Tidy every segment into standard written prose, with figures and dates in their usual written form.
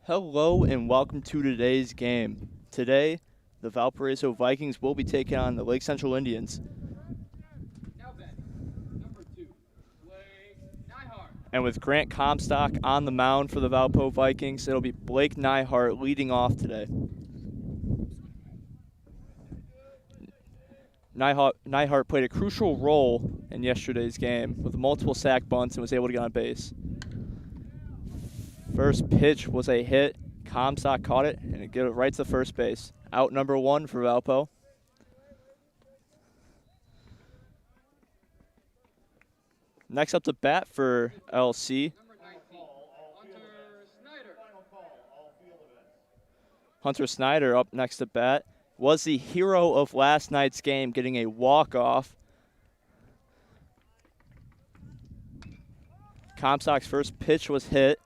Hello and welcome to today's game. Today, the Valparaiso Vikings will be taking on the Lake Central Indians. And with Grant Comstock on the mound for the Valpo Vikings, it'll be Blake Nyhart leading off today. Nyhart played a crucial role in yesterday's game with multiple sack bunts and was able to get on base. First pitch was a hit. Comstock caught it and it gave it right to first base. Out number one for Valpo. Next up to bat for LC. Hunter Snyder up next to bat. Was the hero of last night's game, getting a walk-off. Comstock's first pitch was hit.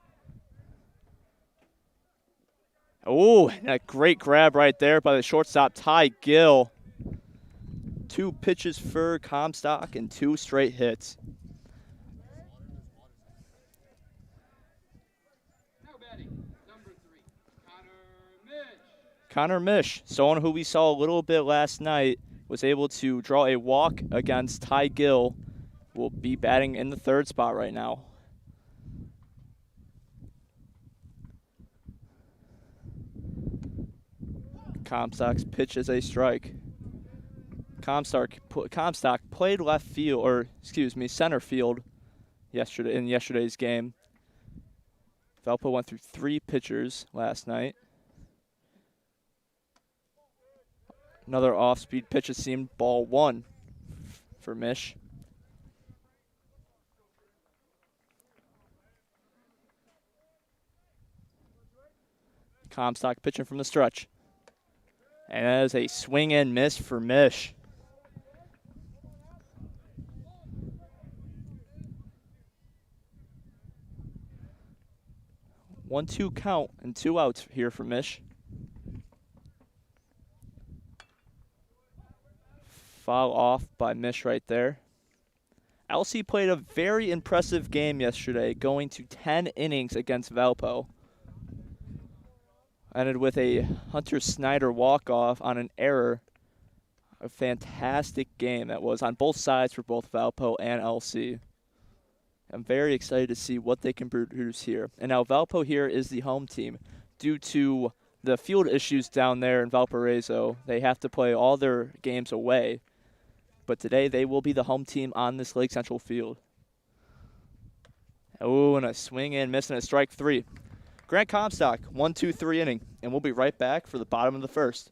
Oh, that great grab right there by the shortstop, Ty Gill. 2 pitches for Comstock and 2 straight hits. Connor Mish, someone who we saw a little bit last night, was able to draw a walk against Ty Gill. Will be batting in the third spot right now. Comstock's pitch is a strike. Comstock played left field, or excuse me, center field in yesterday's game. Valpo went through 3 pitchers last night. Another off-speed pitch, it seemed, ball 1 for Mish. Comstock pitching from the stretch. And that is a swing and miss for Mish. One-two count and 2 outs here for Mish. Foul off by Mish right there. LC played a very impressive game yesterday, going to 10 innings against Valpo. Ended with a Hunter Snyder walk-off on an error. A fantastic game that was on both sides for both Valpo and LC. I'm very excited to see what they can produce here. And now Valpo here is the home team. Due to the field issues down there in Valparaiso, they have to play all their games away. But today they will be the home team on this Lake Central field. Oh, and a swing and miss and a strike 3. Grant Comstock, 1-2-3 inning, and we'll be right back for the bottom of the first.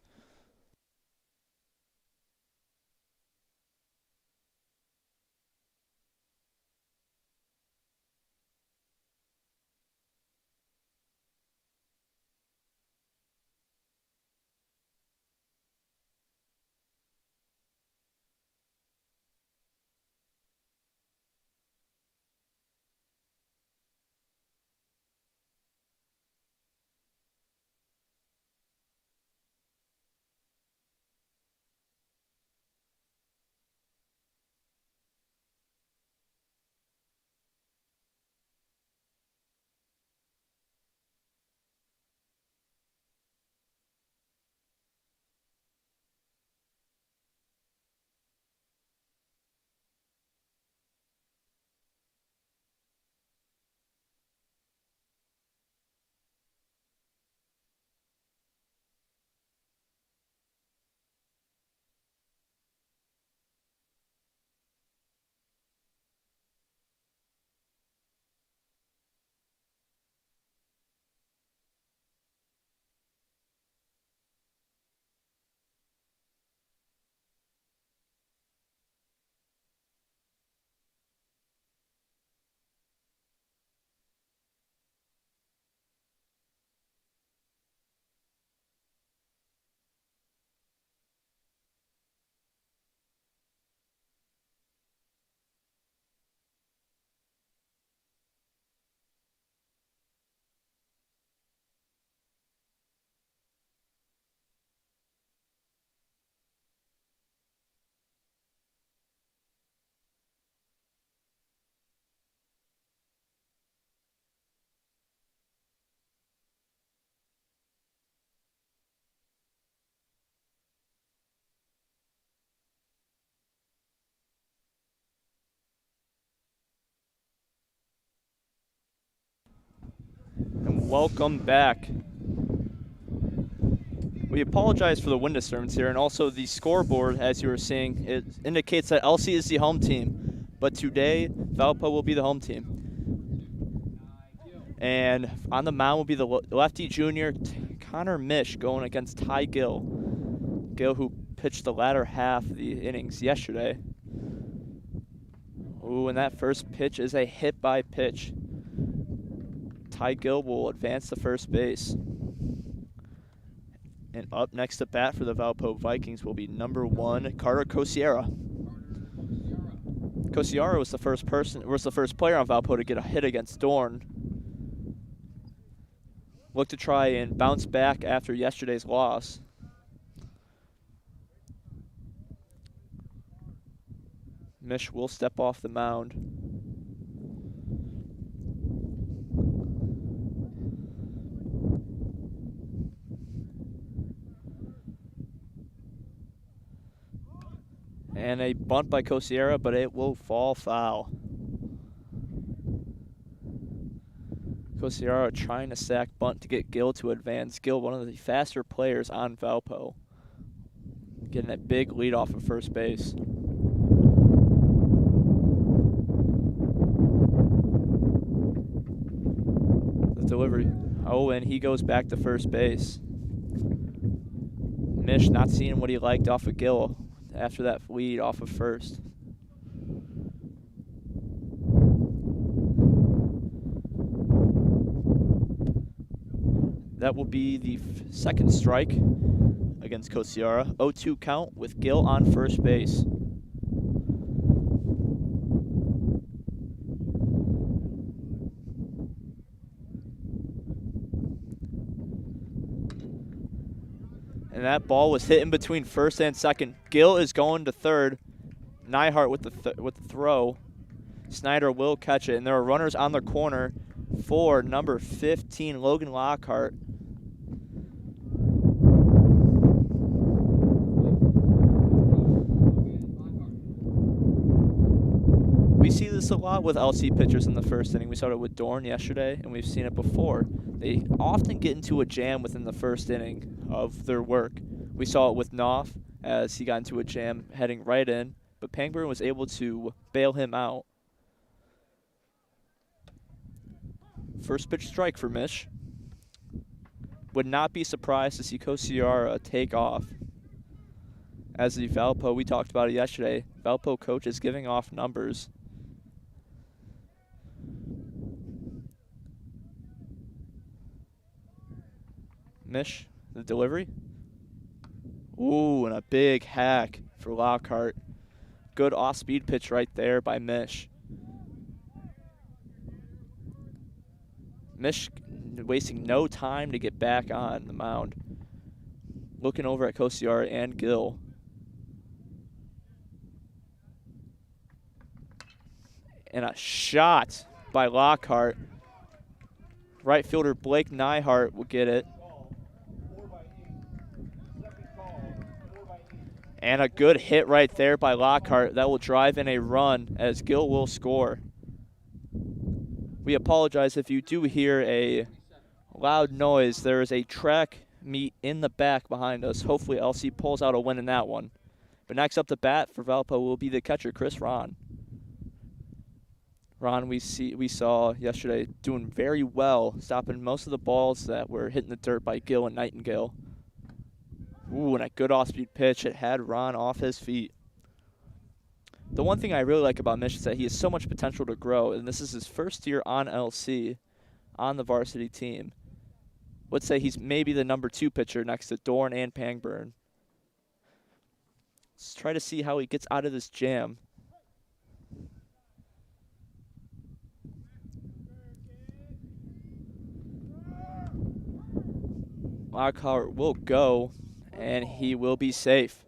welcome back. We apologize for the wind disturbance here, and also the scoreboard, as you were seeing, it indicates that LC is the home team. But today, Valpo will be the home team. And on the mound will be the lefty junior, Connor Mish, going against Ty Gill. Gill, who pitched the latter half of the innings yesterday. Ooh, and that first pitch is a hit by pitch. Ty Gill will advance to first base. And up next to bat for the Valpo Vikings will be number 1, Carter Cosiera. Cosiera was the first player on Valpo to get a hit against Dorn. Look to try and bounce back after yesterday's loss. Mish will step off the mound. And a bunt by Cosiera, but it will fall foul. Cosiera trying to sack bunt to get Gill to advance. Gill, one of the faster players on Valpo, getting a big lead off of first base. The delivery. Oh, and he goes back to first base. Mish not seeing what he liked off of Gill after that lead off of first. That will be the second strike against Cosiera. 0-2 count with Gill on first base. And that ball was hit in between first and second. Gill is going to third. Neihart with the throw. Snyder will catch it, and there are runners on the corner for number 15, Logan Lockhart. We see this a lot with LC pitchers in the first inning. We saw it with Dorn yesterday, and we've seen it before. They often get into a jam within the first inning of their work. We saw it with Knopf as he got into a jam heading right in, but Pangburn was able to bail him out. First pitch strike for Mish. Would not be surprised to see Cosiera take off. As the Valpo, we talked about it yesterday, Valpo coach is giving off numbers. Mish, the delivery. Ooh, and a big hack for Lockhart. Good off-speed pitch right there by Mish. Mish wasting no time to get back on the mound. Looking over at Cosiera and Gill. And a shot by Lockhart. Right fielder Blake Neihart will get it. And a good hit right there by Lockhart. That will drive in a run as Gill will score. We apologize if you do hear a loud noise. There is a track meet in the back behind us. Hopefully LC pulls out a win in that one. But next up to bat for Valpo will be the catcher, Chris Ron. Ron, we saw yesterday doing very well, stopping most of the balls that were hitting the dirt by Gill and Nightingale. Ooh, and a good off-speed pitch. It had Ron off his feet. The one thing I really like about Mish is that he has so much potential to grow, and this is his first year on LC, on the varsity team. Let's say he's maybe the number 2 pitcher next to Dorn and Pangburn. Let's try to see how he gets out of this jam. Lockhart will go, and he will be safe.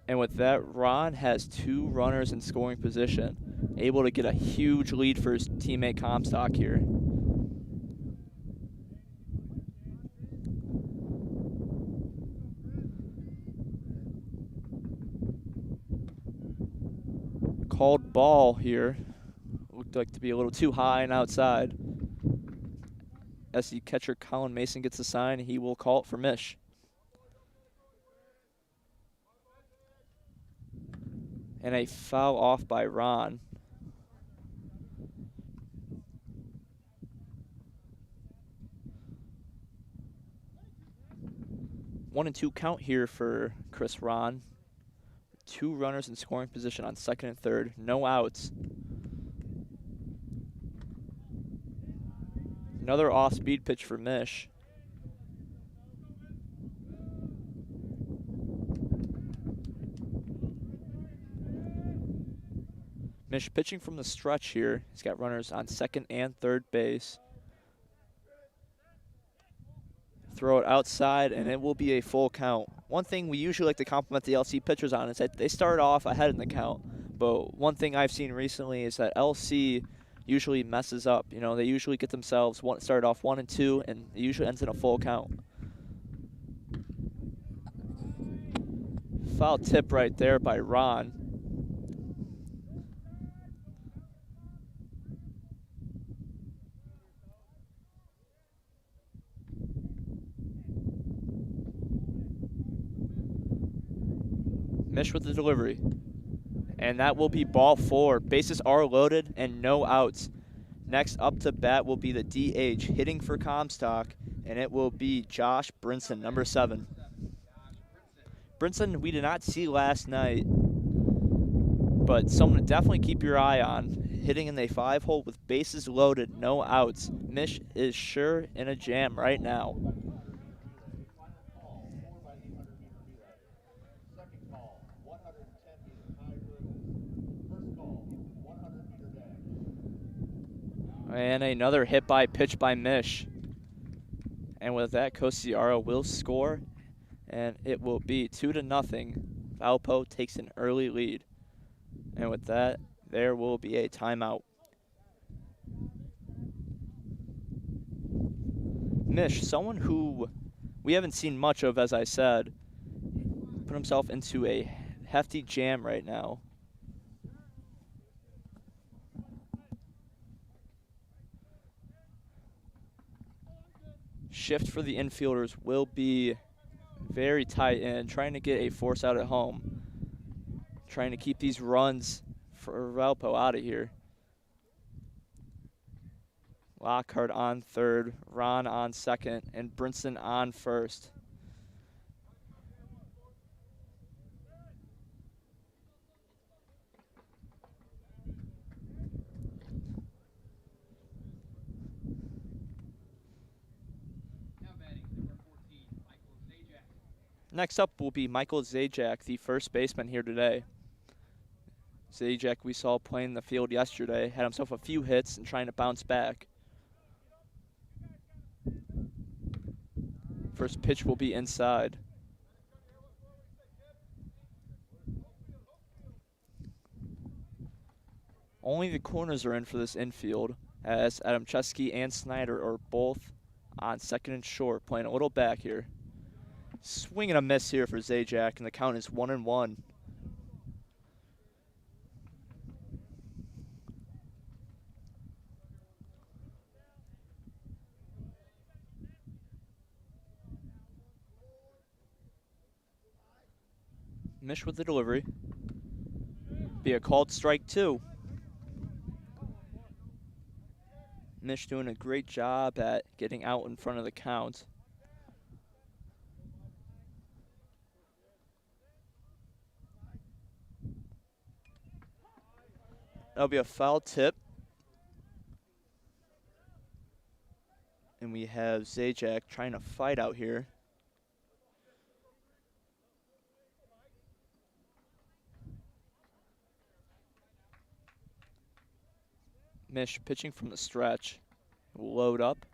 And with that, Ron has 2 runners in scoring position, able to get a huge lead for his teammate Comstock here. Called ball here. Looked looked like to be a little too high and outside. As the catcher Colin Mason gets the sign, he will call it for Mish. And a foul off by Ron. One and two count here for Chris Ron. 2 runners in scoring position on second and third. No outs. Another off-speed pitch for Mish. Mish pitching from the stretch here. He's got runners on second and third base. Throw it outside, and it will be a full count. One thing we usually like to compliment the LC pitchers on is that they start off ahead in the count. But one thing I've seen recently is that LC usually messes up. You know, they usually get themselves started off 1 and 2, and it usually ends in a full count. Foul tip right there by Ron. Mish with the delivery. And that will be ball 4. Bases are loaded and no outs. Next up to bat will be the DH hitting for Comstock, and it will be Josh Brinson, number 7. Brinson we did not see last night, but someone to definitely keep your eye on. Hitting in the 5-hole with bases loaded, no outs. Mish is sure in a jam right now. And another hit by pitch by Mish. And with that, Kosiara will score, and it will be 2-0. Valpo takes an early lead. And with that, there will be a timeout. Mish, someone who we haven't seen much of, as I said, put himself into a hefty jam right now. Shift for the infielders will be very tight in, trying to get a force out at home. Trying to keep these runs for Valpo out of here. Lockhart on third, Ron on second, and Brinson on first. Next up will be Michael Zajac, the first baseman here today. Zajac we saw playing the field yesterday, had himself a few hits and trying to bounce back. First pitch will be inside. Only the corners are in for this infield, as Adam Chesky and Snyder are both on second and short, playing a little back here. Swing and a miss here for Zajac, and the count is 1-1. Mish with the delivery. Be a called strike 2. Mish doing a great job at getting out in front of the count. That'll be a foul tip. And we have Zajac trying to fight out here. Mish pitching from the stretch. Will load up.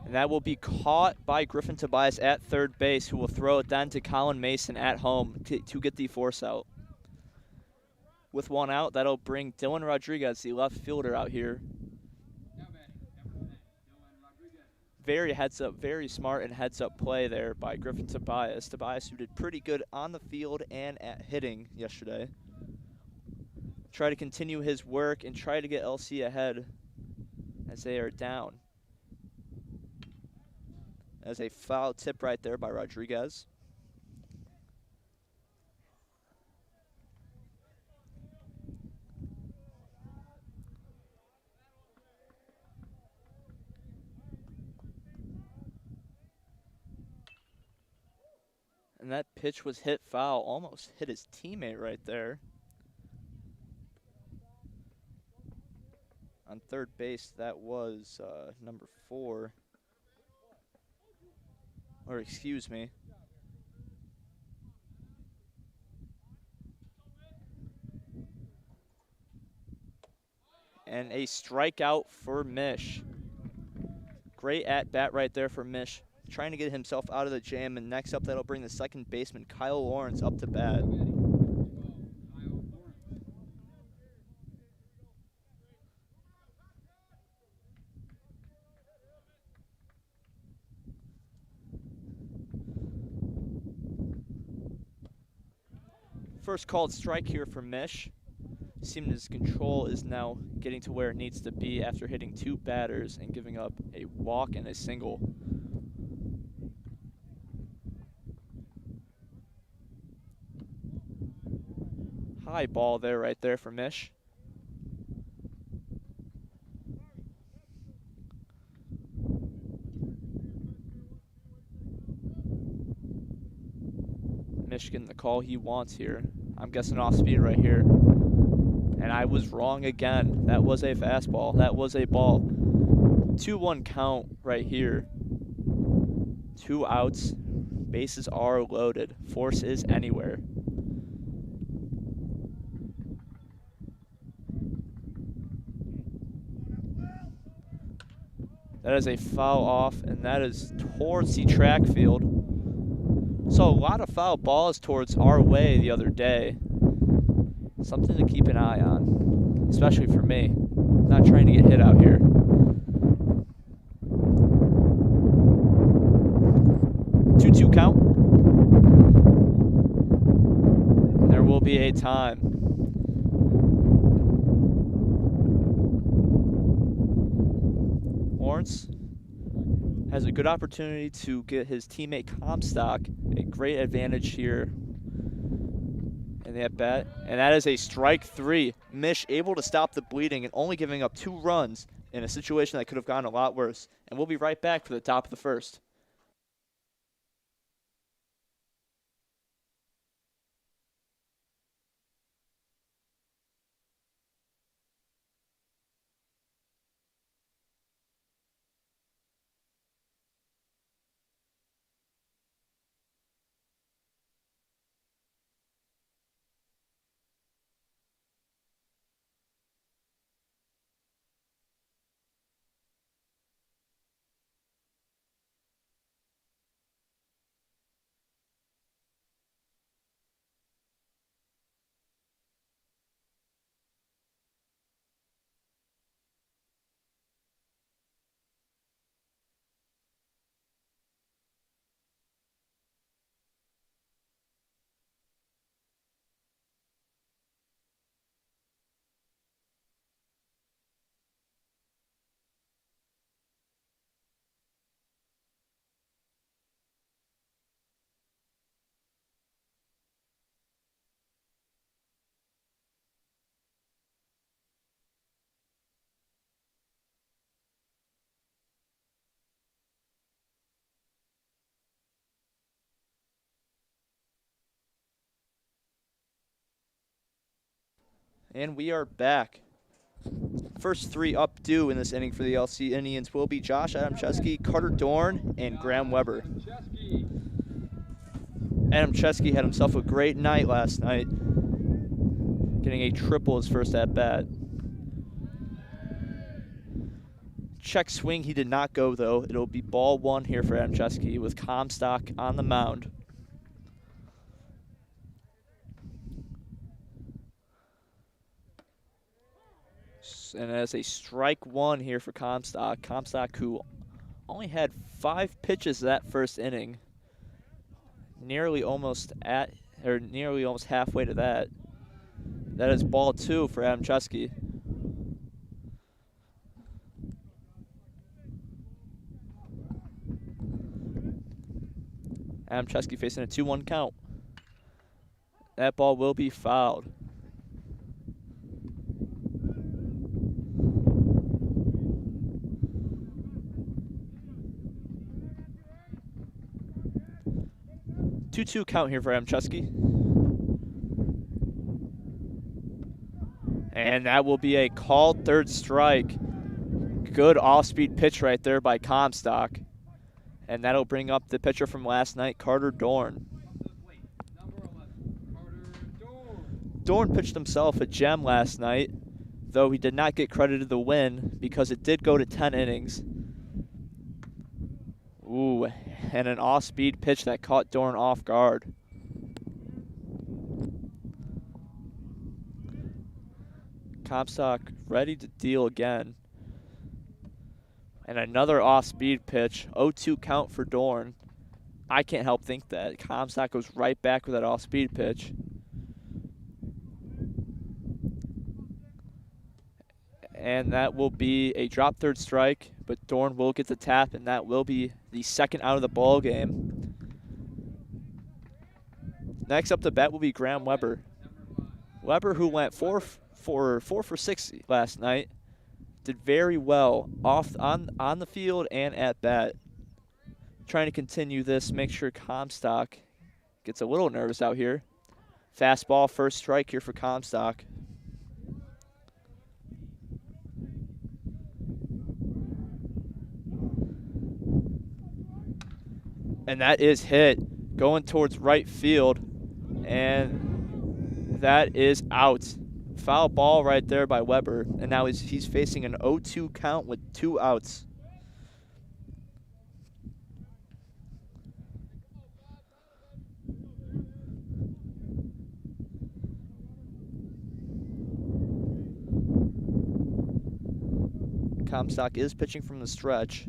And that will be caught by Griffin Tobias at third base, who will throw it then to Colin Mason at home to get the force out. With one out, that'll bring Dylan Rodriguez, the left fielder, out here. very heads up, very smart and heads up play there by Griffin Tobias. Tobias, who did pretty good on the field and at hitting yesterday. Try to continue his work and try to get LC ahead as they are down. As a foul tip right there by Rodriguez. And that pitch was hit foul, almost hit his teammate right there. On third base, that was number 4. Or excuse me. And a strikeout for Mish. Great at-bat right there for Mish. Trying to get himself out of the jam, and next up that'll bring the second baseman, Kyle Lawrence, up to bat. First called strike here for Mish. Seems his control is now getting to where it needs to be after hitting 2 batters and giving up a walk and a single. High ball there right there for Mish. Michigan the call he wants here. I'm guessing off speed right here. And I was wrong again. That was a fastball. That was a ball. 2-1 count right here. 2 outs. Bases are loaded. Force is anywhere. That is a foul off, and that is towards the track field. So a lot of foul balls towards our way the other day. Something to keep an eye on, especially for me. Not trying to get hit out here. Two count. There will be a time. Lawrence has a good opportunity to get his teammate Comstock a great advantage here in the at-bat. And that is a strike 3. Mish able to stop the bleeding and only giving up 2 runs in a situation that could have gone a lot worse. And we'll be right back for the top of the first. And we are back. First 3 up due in this inning for the LC Indians will be Josh Adamczewski, Carter Dorn, and Graham Weber. Adamczewski had himself a great night last night, getting a triple his first at-bat. Check swing, he did not go, though. It'll be ball 1 here for Adamczewski with Comstock on the mound. And as a strike 1 here for Comstock. Comstock, who only had 5 pitches that first inning. Nearly almost halfway to that. That is ball 2 for Adam Chesky. Adam Chesky facing a 2-1 count. That ball will be fouled. Two count here for Adam Chesky. And that will be a called third strike. Good off-speed pitch right there by Comstock. And that'll bring up the pitcher from last night, Carter Dorn. Dorn pitched himself a gem last night, though he did not get credited the win because it did go to 10 innings. Ooh, and an off-speed pitch that caught Dorn off guard. Comstock ready to deal again. And another off-speed pitch, 0-2 count for Dorn. I can't help think that Comstock goes right back with that off-speed pitch. And that will be a drop third strike, but Dorn will get the tap, and that will be the second out of the ball game. Next up to bat will be Graham Weber. Weber, who went 4 for 6 last night, did very well on the field and at bat. Trying to continue this, make sure Comstock gets a little nervous out here. Fastball, first strike here for Comstock. And that is hit, going towards right field, and that is out. Foul ball right there by Weber, and now he's facing an 0-2 count with 2 outs. Comstock is pitching from the stretch.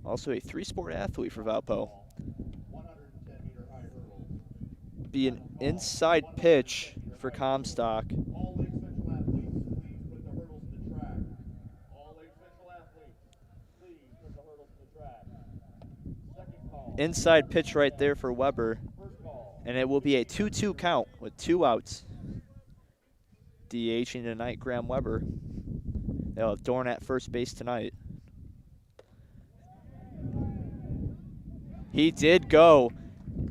Also a 3-sport athlete for Valpo. Be an inside pitch for Comstock. Inside pitch right there for Weber. And it will be a 2-2 count with 2 outs. DHing tonight, Graham Weber. They'll have Dorn at first base tonight. He did go.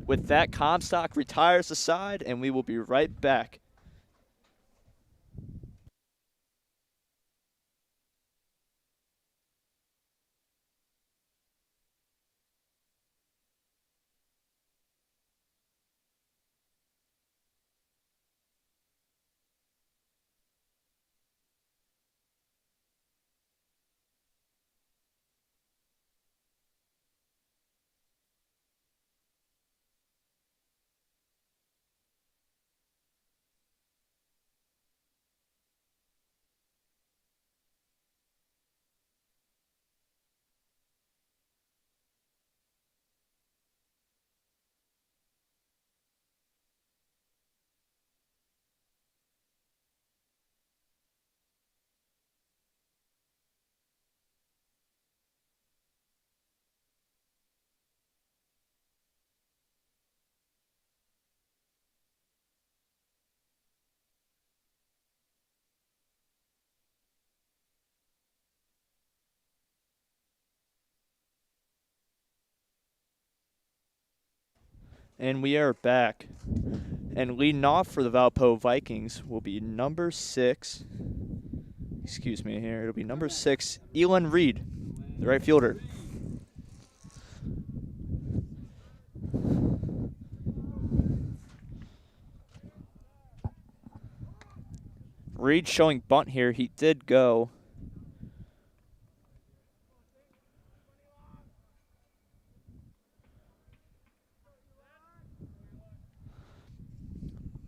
With that, Comstock retires the side, and we will be right back. And we are back. And leading off for the Valpo Vikings will be number 6. Excuse me here. It'll be number 6, Elon Reed, the right fielder. Reed showing bunt here. He did go.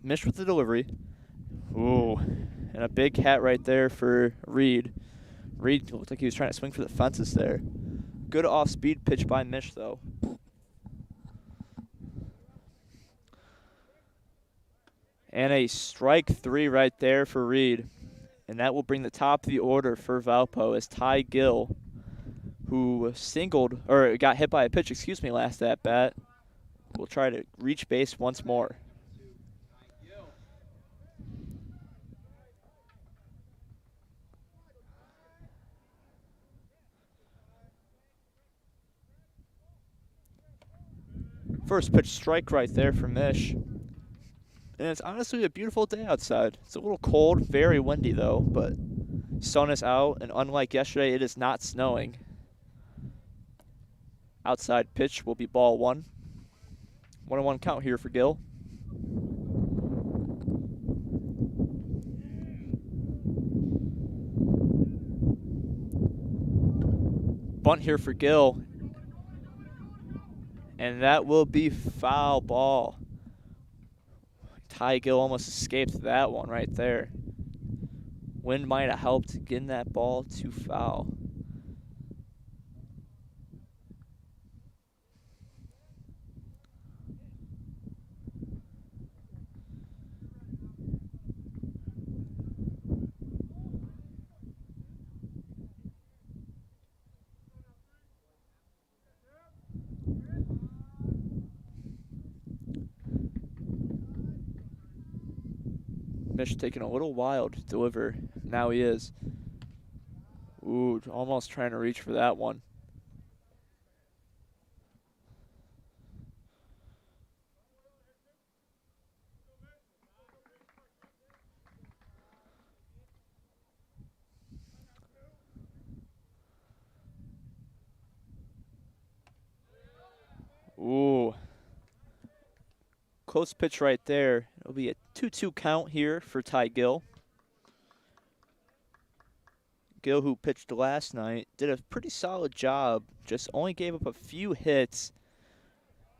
Missed with the delivery. Ooh, and a big hat right there for Reed. Reed looked like he was trying to swing for the fences there. Good off-speed pitch by Mish, though. And a strike 3 right there for Reed. And that will bring the top of the order for Valpo as Ty Gill, who singled, or got hit by a pitch, last at bat, will try to reach base once more. First pitch strike right there for Mish. And it's honestly a beautiful day outside. It's a little cold, very windy though, but sun is out, and unlike yesterday, it is not snowing. Outside pitch will be ball 1. 1-1 count here for Gill. Bunt here for Gill. And that will be foul ball. Ty Gill almost escaped that one right there. Wind might have helped getting that ball to foul. Mish taking a little while to deliver. Now he is. Ooh, almost trying to reach for that one. Ooh. Close pitch right there. It'll be a 2-2 count here for Ty Gill. Gill, who pitched last night, did a pretty solid job. Just only gave up a few hits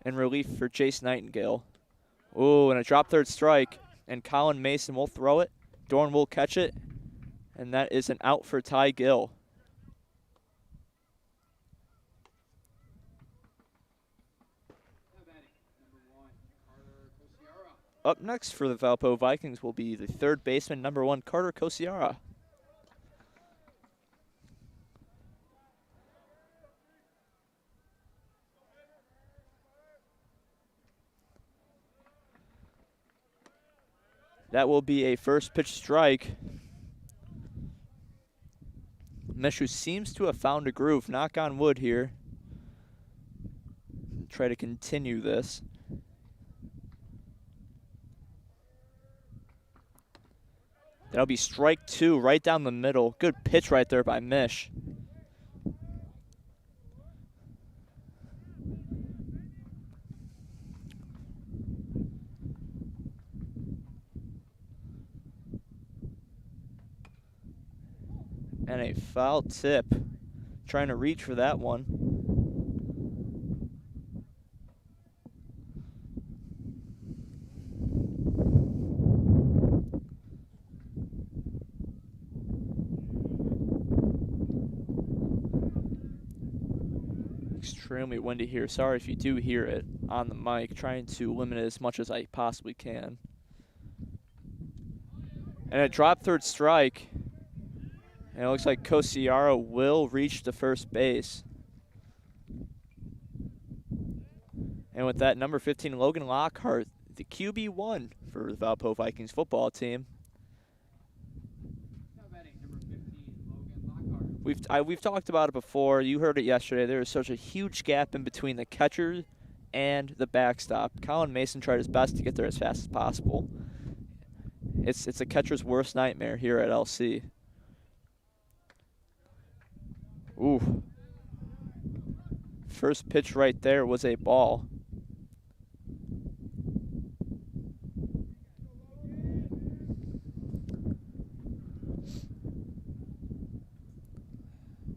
in relief for Jace Nightingale. Ooh, and a drop third strike. And Colin Mason will throw it. Dorn will catch it. And that is an out for Ty Gill. Up next for the Valpo Vikings will be the third baseman, number 1, Carter Kosiara. That will be a first pitch strike. Mishu seems to have found a groove. Knock on wood here. Try to continue this. That'll be strike 2 right down the middle. Good pitch right there by Mish. And a foul tip. Trying to reach for that one. Extremely windy here. Sorry if you do hear it on the mic. Trying to limit it as much as I possibly can. And a drop third strike. And it looks like Kosiara will reach the first base. And with that, number 15, Logan Lockhart, the QB1 for the Valpo Vikings football team. We've talked about it before. You heard it yesterday. There is such a huge gap in between the catcher and the backstop. Colin Mason tried his best to get there as fast as possible. It's a catcher's worst nightmare here at LC. Ooh. First pitch right there was a ball.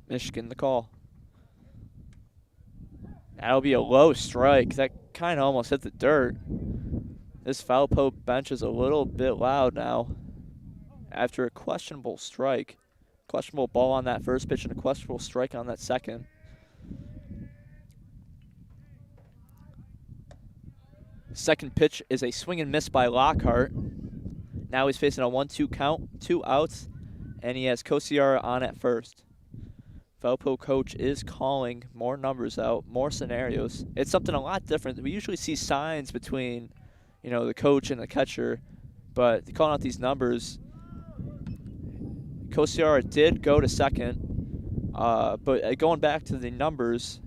Michigan the call. That'll be a low strike. That kind of almost hit the dirt. This Valpo bench is a little bit loud now after a questionable strike. Questionable ball on that first pitch and a questionable strike on that second. Second pitch is a swing and miss by Lockhart. Now he's facing a 1-2 count, 2 outs, and he has Kosiara on at first. Valpo coach is calling more numbers out, more scenarios. It's something a lot different. We usually see signs between, the coach and the catcher, but calling out these numbers. Kosiara did go to second, but going back to the numbers,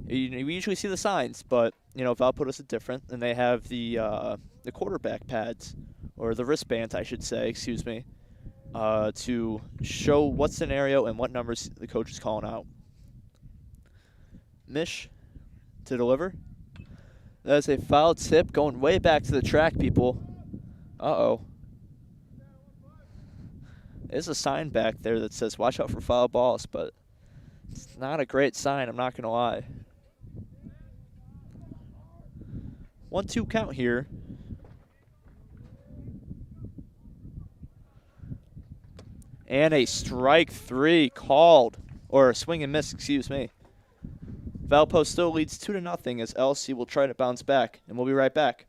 we usually see the signs, but Valpo does it different, and they have the quarterback pads, or the wristbands, I should say, excuse me, to show what scenario and what numbers the coach is calling out. Mish to deliver. That is a foul tip going way back to the track, people. Uh-oh. There's a sign back there that says watch out for foul balls, but it's not a great sign, I'm not going to lie. 1-2 count here. And a strike 3 called, or a swing and miss, excuse me. Valpo still leads 2-0 as LC will try to bounce back, and we'll be right back.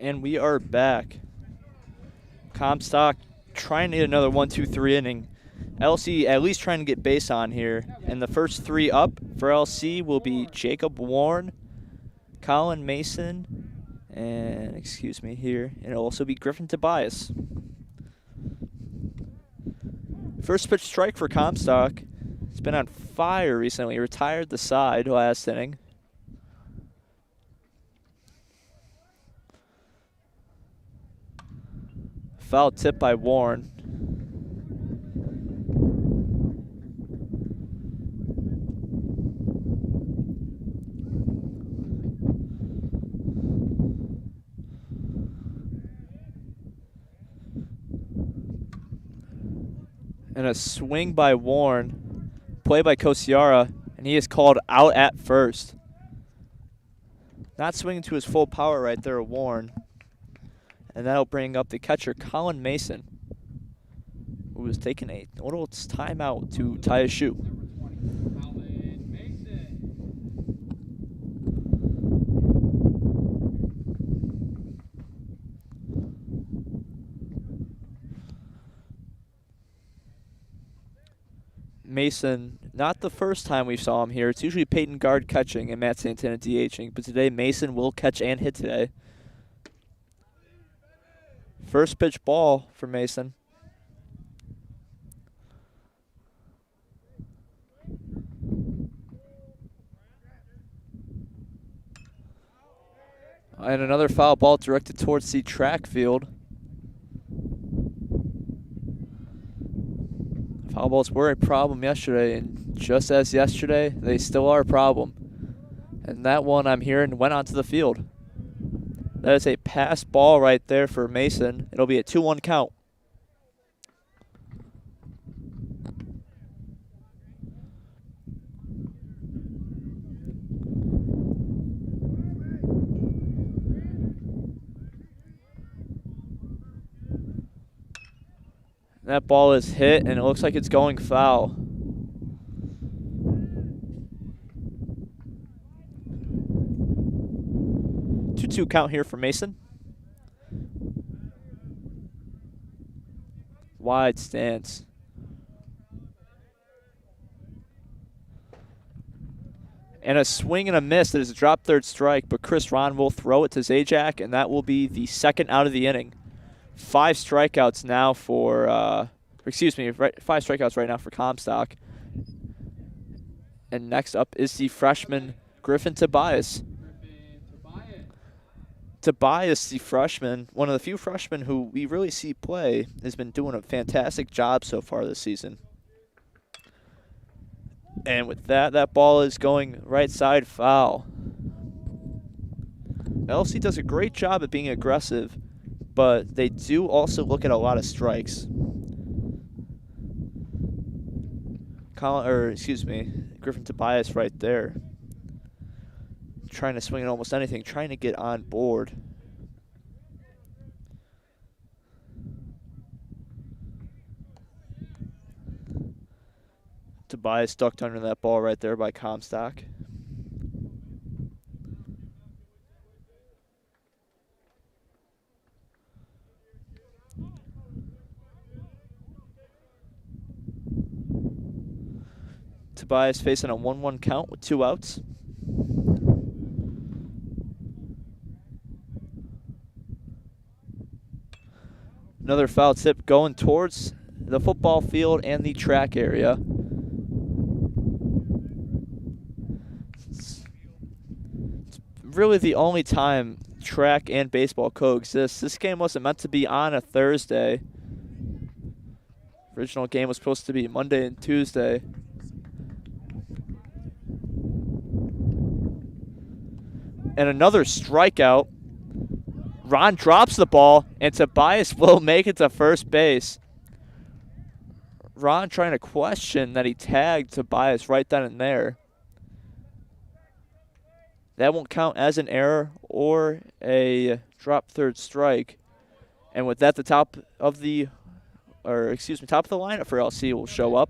And we are back. Comstock trying to get another 1-2-3 inning. LC at least trying to get base on here. And the first 3 up for LC will be Jacob Warren, Colin Mason, and excuse me here, and it'll also be Griffin Tobias. First pitch strike for Comstock. He's been on fire recently. He retired the side last inning. Foul tip by Warren. And a swing by Warren, play by Kosiara, and he is called out at first. Not swinging to his full power right there, Warren. And that'll bring up the catcher, Colin Mason, who was taking a little timeout to tie his shoe. Mason, not the first time we saw him here. It's usually Peyton Guard catching and Matt Santana DHing, but today Mason will catch and hit today. First pitch ball for Mason. And another foul ball directed towards the track field. Foul balls were a problem yesterday, and just as yesterday, they still are a problem. And that one I'm hearing went onto the field. That is a pass ball right there for Mason. It'll be a 2-1 count. That ball is hit, and it looks like it's going foul. Two count here for Mason. Wide stance. And a swing and a miss that is a drop third strike, but Chris Ron will throw it to Zajac, and that will be the second out of the inning. 5 strikeouts now for, 5 strikeouts right now for Comstock. And next up is the freshman Griffin Tobias. Tobias, the freshman, one of the few freshmen who we really see play, has been doing a fantastic job so far this season. And with that, that ball is going right side foul. LC does a great job at being aggressive, but they do also look at a lot of strikes. Griffin Tobias right there. Trying to swing at almost anything, trying to get on board. Tobias ducked under that ball right there by Comstock. Tobias facing a 1-1 count with 2 outs. Another foul tip going towards the football field and the track area. It's really the only time track and baseball coexist. This game wasn't meant to be on a Thursday. Original game was supposed to be Monday and Tuesday. And another strikeout. Ron drops the ball, and Tobias will make it to first base. Ron trying to question that he tagged Tobias right then and there. That won't count as an error or a drop third strike. And with that, the top of the lineup for LC will show up.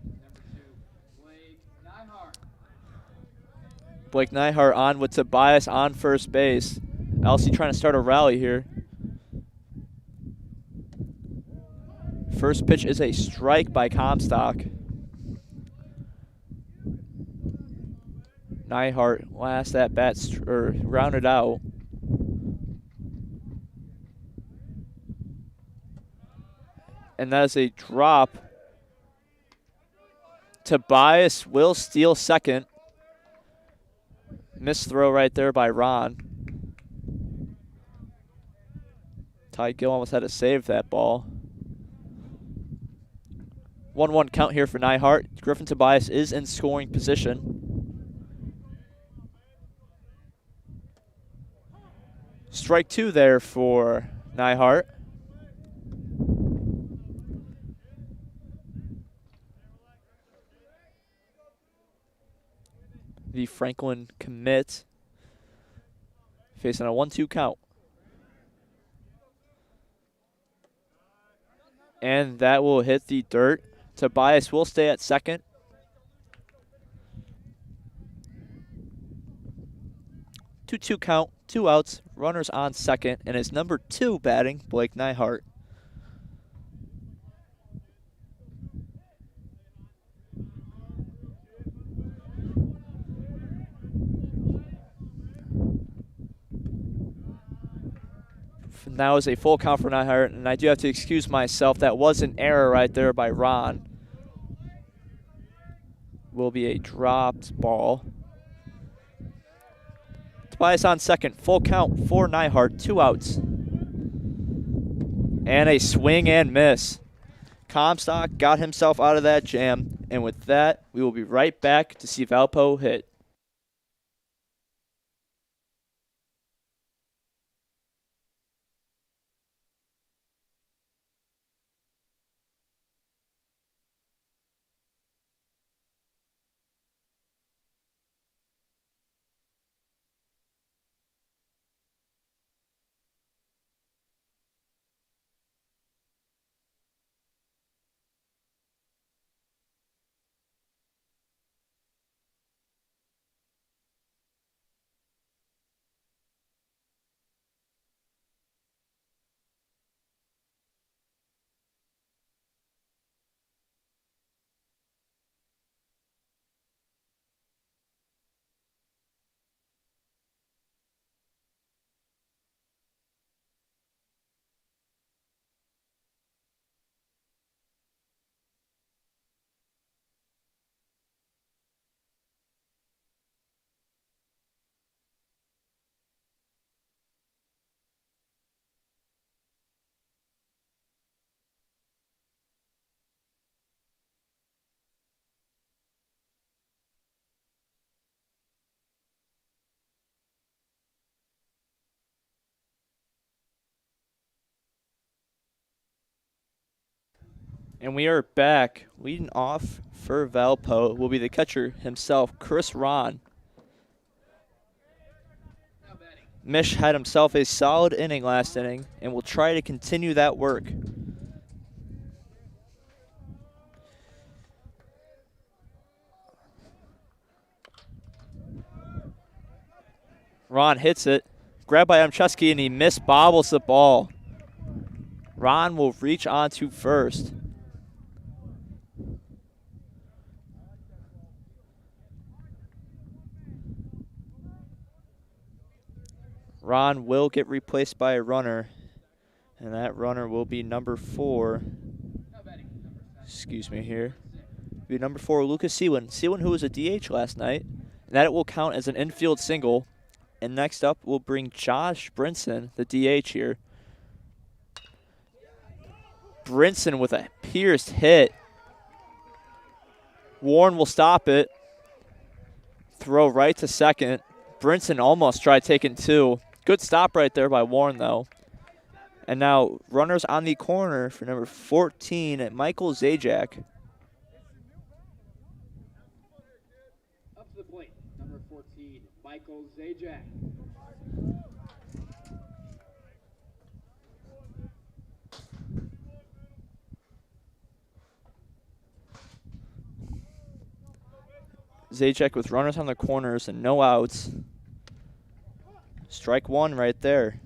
Blake Nyhart on with Tobias on first base. LC trying to start a rally here. First pitch is a strike by Comstock. Nyhart last at bat rounded out. And that is a drop. Tobias will steal second. Missed throw right there by Ron. Ty Gill almost had to save that ball. 1-1 count here for Nyhart. Griffin Tobias is in scoring position. Strike 2 there for Nyhart. The Franklin commit facing a 1-2 count. And that will hit the dirt. Tobias will stay at second. Two count, 2 outs, runners on second, and his number 2 batting, Blake Nyhart. Now is a full count for Nyhart, and I do have to excuse myself. That was an error right there by Ron. Will be a dropped ball. Tobias on second, full count for Nyhart, 2 outs. And a swing and miss. Comstock got himself out of that jam, and with that, we will be right back to see Valpo hit. And we are back. Leading off for Valpo will be the catcher himself, Chris Ron. Mish had himself a solid inning last inning and will try to continue that work. Ron hits it. Grabbed by Amcheski and he misbobbles the ball. Ron will reach on to first. Ron will get replaced by a runner, and that runner will be number 4. Excuse me here. Be number 4, Lucas Seawin. Seawin, who was a DH last night, and that will count as an infield single. And next up, we'll bring Josh Brinson, the DH here. Brinson with a pierced hit. Warren will stop it. Throw right to second. Brinson almost tried taking 2. Good stop right there by Warren, though. And now runners on the corner for number 14 at Michael Zajac. Up to the plate, number 14, Michael Zajac. Zajac with runners on the corners and no outs. Strike 1 right there.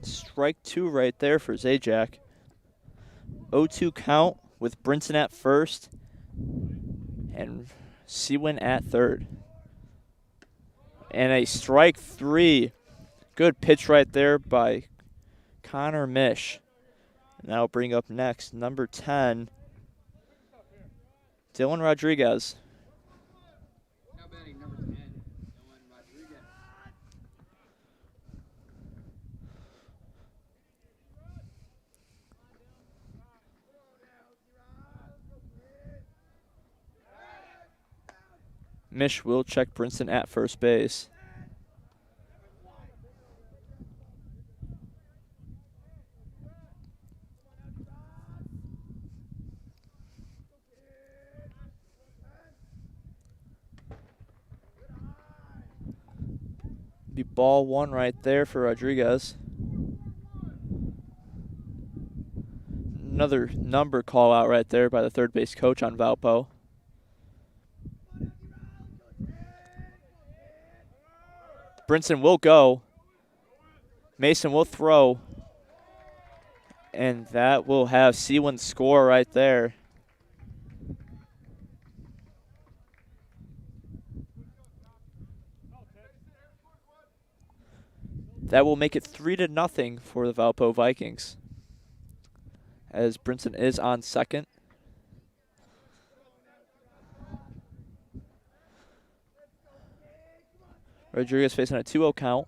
Strike 2 right there for Zajac. 0-2 count with Brinson at first and Seawin at third. And a strike 3. Good pitch right there by Connor Mish. And that'll bring up next number 10, Dylan Rodriguez. Now batting number 10, Dylan Rodriguez. Mish will check Brinson at first base. Be ball 1 right there for Rodriguez. Another number call out right there by the third base coach on Valpo. Brinson will go. Mason will throw. And that will have Seawin score right there. That will make it 3-0 for the Valpo Vikings, as Brinson is on second. Rodriguez facing a 2-0 count.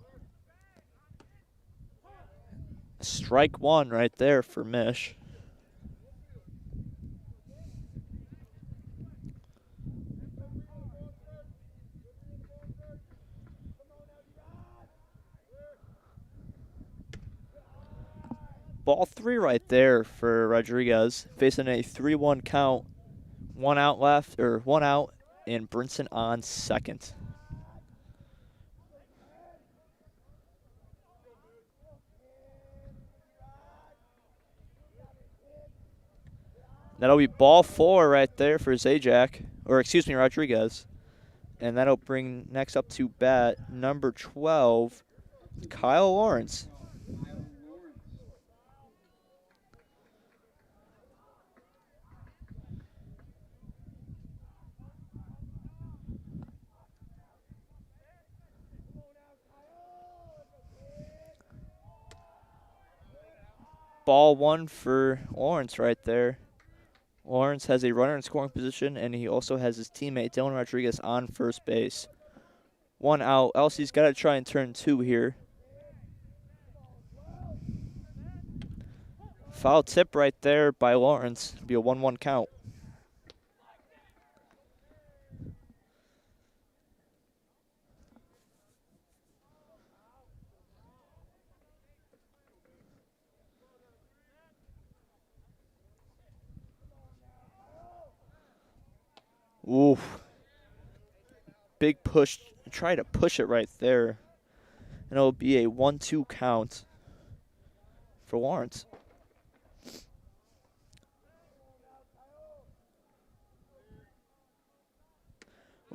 Strike 1 right there for Mish. Ball 3 right there for Rodriguez, facing a 3-1 count. 1 out left, or 1 out, and Brinson on second. That'll be ball 4 right there for Zajac, or excuse me, Rodriguez. And that'll bring next up to bat number 12, Kyle Lawrence. Ball 1 for Lawrence right there. Lawrence has a runner in scoring position, and he also has his teammate Dylan Rodriguez on first base. 1 out. Elsie's got to try and turn 2 here. Foul tip right there by Lawrence. It'll be a 1-1 count. Ooh. Big push. Try to push it right there. And it'll be a 1-2 count for Lawrence.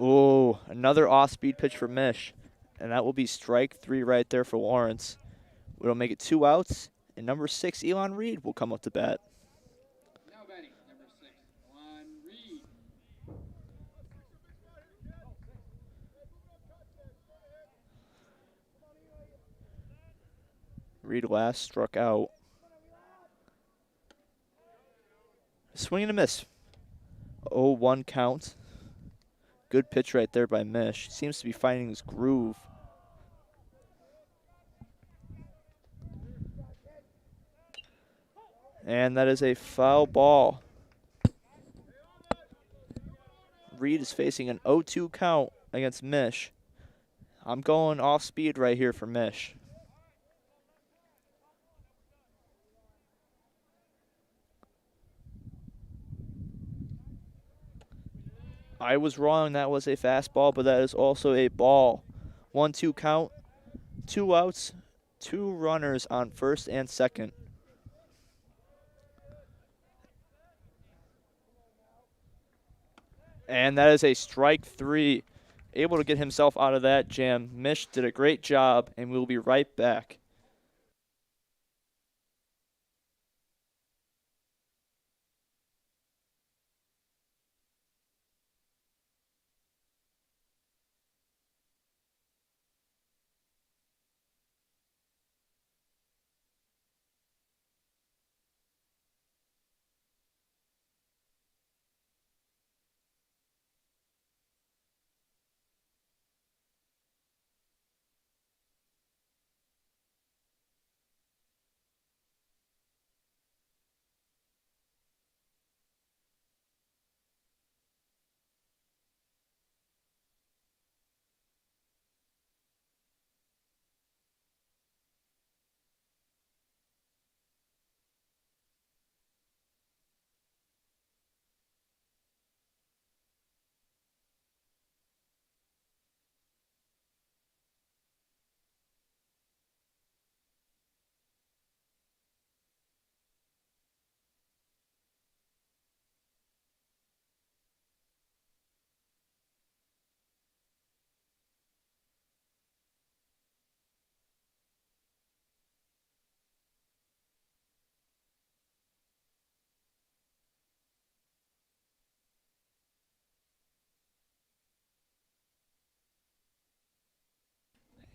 Ooh, another off-speed pitch for Mish. And that will be strike 3 right there for Lawrence. It'll make it 2 outs. And number 6, Elon Reed, will come up to bat. Now batting, number 6, Lon Reed. Reed last struck out. Swing and a miss. 0-1 count. Good pitch right there by Mish. Seems to be finding his groove. And that is a foul ball. Reed is facing an 0-2 count against Mish. I'm going off speed right here for Mish. I was wrong. That was a fastball, but that is also a ball. 1-2 count. 2 outs. 2 runners on first and second. And that is a strike 3. Able to get himself out of that jam. Mish did a great job, and we'll be right back.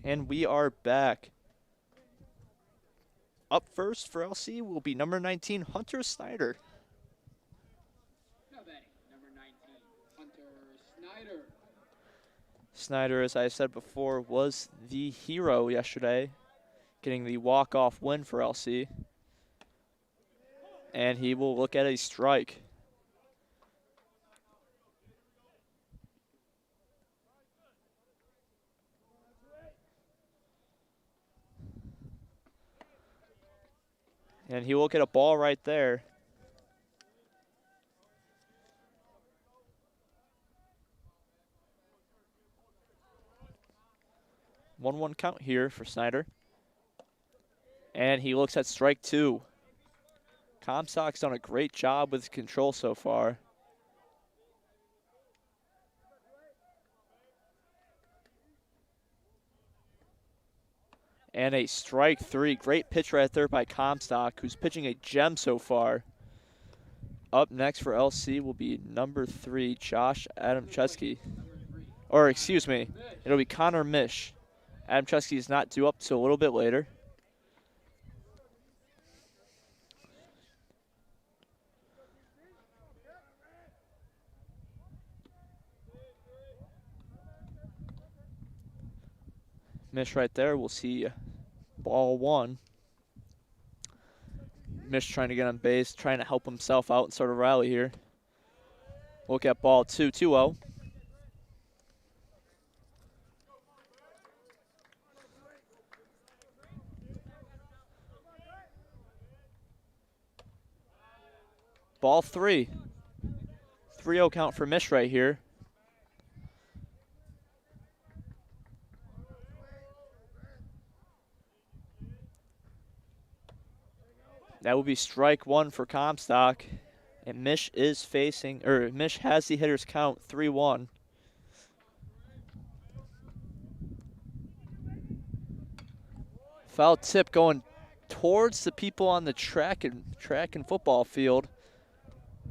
And we are back. Up first for LC will be number 19, Hunter Snyder. Now batting, number 19, Hunter Snyder. Snyder, as I said before, was the hero yesterday, getting the walk-off win for LC. And he will look at a strike. And he will get a ball right there. One count here for Snyder. And he looks at strike 2. Comstock's done a great job with control so far. And a strike 3. Great pitch right there by Comstock, who's pitching a gem so far. Up next for LC will be number 3, Josh Adamczewski. Or excuse me, it'll be Connor Mish. Adamczewski is not due up till a little bit later. Mish right there. We'll see ball 1. Mish trying to get on base, trying to help himself out and sort of rally here. Look at ball 2, 2-0. Ball 3. 3-0 count for Mish right here. That will be strike 1 for Comstock. And Mish has the hitters count 3-1. Foul tip going towards the people on the track and football field.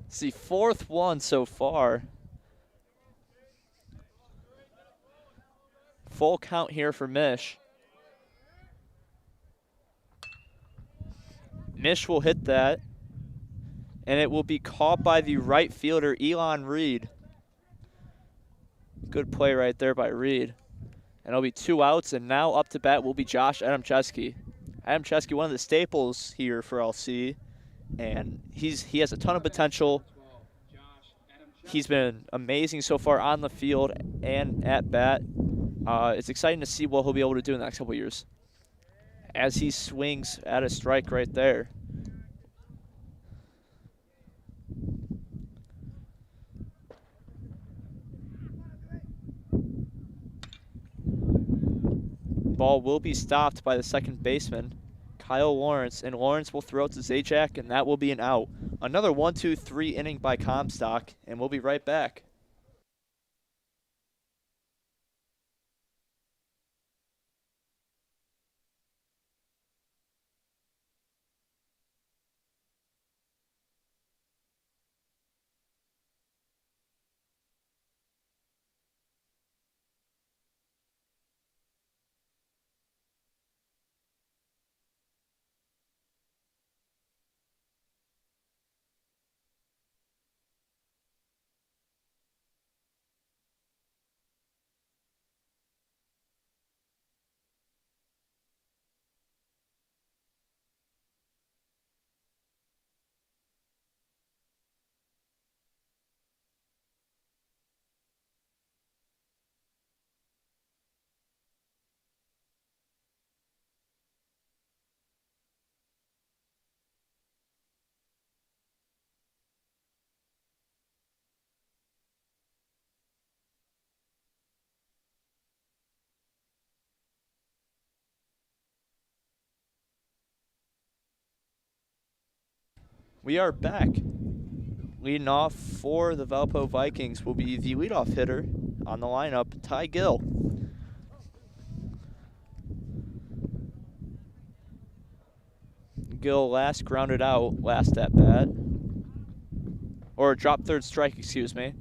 It's the 4th one so far. Full count here for Mish. Mish will hit that, and it will be caught by the right fielder, Elon Reed. Good play right there by Reed. And it'll be 2 outs, and now up to bat will be Josh Adamczewski. Adamczewski, one of the staples here for LC, and he has a ton of potential. He's been amazing so far on the field and at bat. It's exciting to see what he'll be able to do in the next couple of years as he swings at a strike right there. Ball will be stopped by the second baseman, Kyle Lawrence, and Lawrence will throw it to Zajac, and that will be an out. Another 1-2-3 inning by Comstock, and we'll be right back. We are back. Leading off for the Valpo Vikings will be the leadoff hitter on the lineup, Ty Gill. Gill last grounded out last at bat. Or drop third strike, excuse me.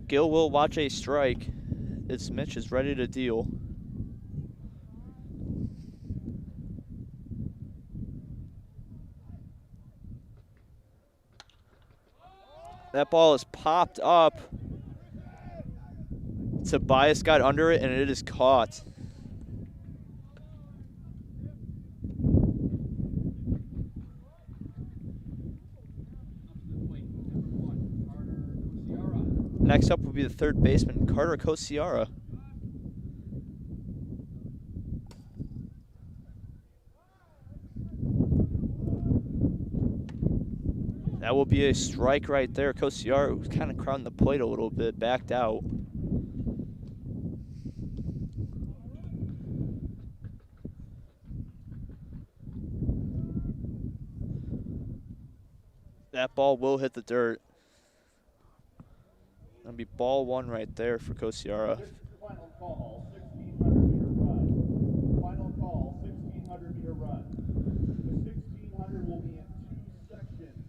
Gill will watch a strike as Mitch is ready to deal. That ball is popped up. Tobias got under it, and it is caught. Next up will be the third baseman, Carter Kosiara. That will be a strike right there. Kosiara was kind of crowding the plate a little bit, backed out. That ball will hit the dirt. That'll be ball 1 right there for Kosiara. Final call, 1,600-meter run. Final call, 1,600-meter run. The 1,600 will be in 2 sections.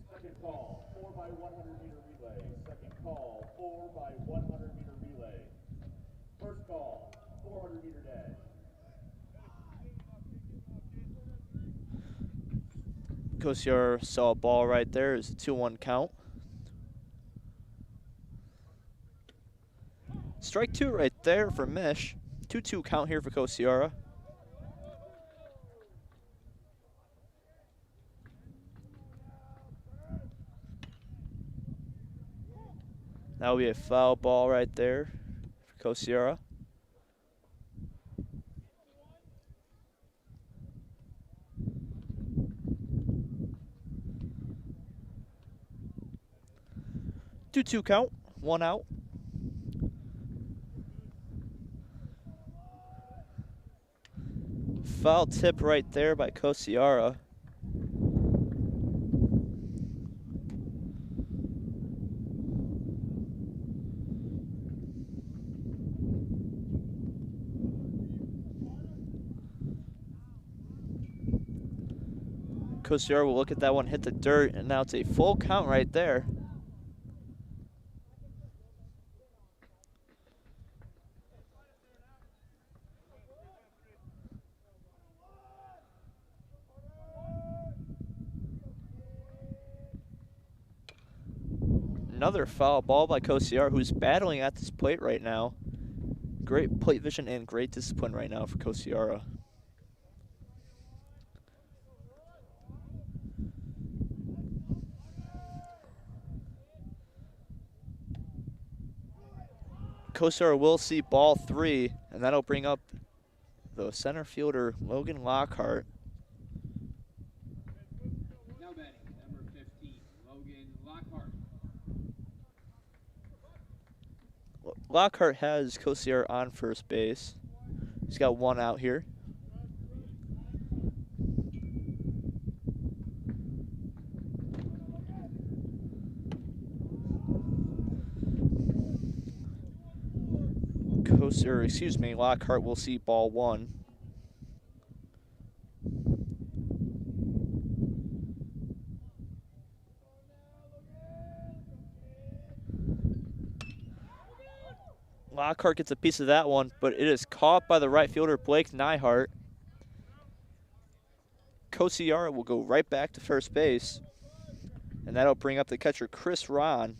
Second call, 4 by 100-meter relay. Second call, 4 by 100-meter relay. First call, 400-meter dash. Kosior saw a ball right there. It's a 2-1 count. Strike two right there for Mish. 2-2 count here for Kosiora. That will be a foul ball right there for Kosiora. Two count, 1 out. Foul tip right there by Kosiora. Kosiora will look at that one, hit the dirt, and now it's a full count right there. Another foul ball by Kosiora, who's battling at this plate right now. Great plate vision and great discipline right now for Kosiora. Kosiora will see ball 3, and that'll bring up the center fielder, Logan Lockhart. Now batting, number 15, Logan Lockhart. Lockhart has Kosiora on first base. He's got 1 out here. Lockhart will see ball 1. Lockhart gets a piece of that one, but it is caught by the right fielder, Blake Nyhart. Kosiora will go right back to first base, and that'll bring up the catcher, Chris Ron.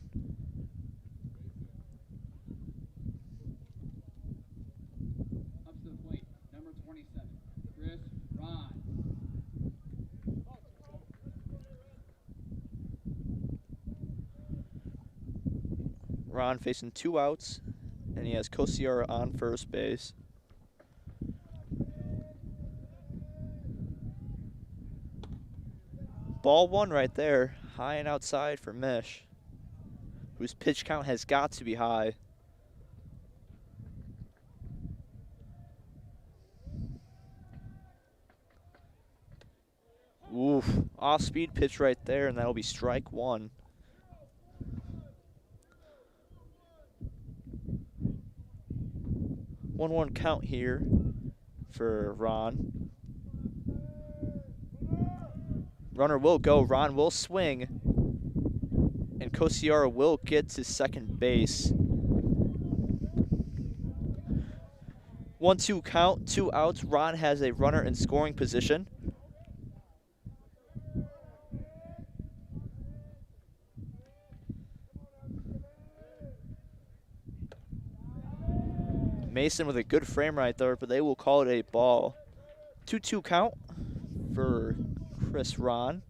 Up to the plate, number 27, Chris Ron. Ron facing 2 outs, and he has Kosiora on first base. Ball 1 right there, high and outside for Mish, whose pitch count has got to be high. Oof, off-speed pitch right there, and that'll be strike 1. One count here for Ron. Runner will go, Ron will swing, and Kosiora will get to second base. 1-2 count, 2 outs. Ron has a runner in scoring position. Mason with a good frame right there, but they will call it a ball. 2-2 count for Chris Ron.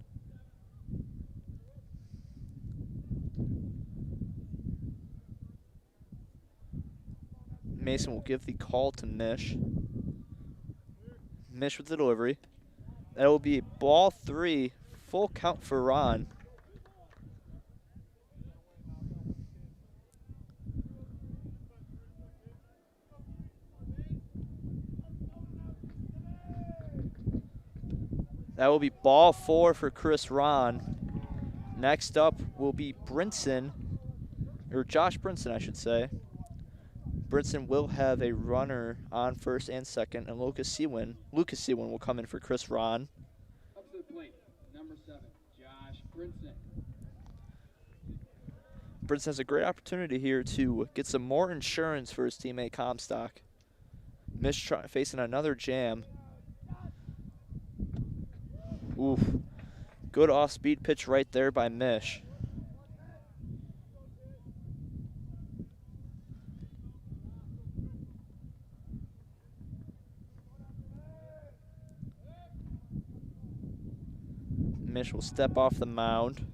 Mason will give the call to Mish. Mish with the delivery. That will be ball 3, full count for Ron. That will be ball 4 for Chris Ron. Next up will be Brinson, or Josh Brinson, I should say. Brinson will have a runner on first and second, and Lucas Sewin will come in for Chris Ron. Up to the plate, number 7, Josh Brinson. Brinson has a great opportunity here to get some more insurance for his teammate Comstock. Mish facing another jam. Oof. Good off-speed pitch right there by Mish. Mish will step off the mound.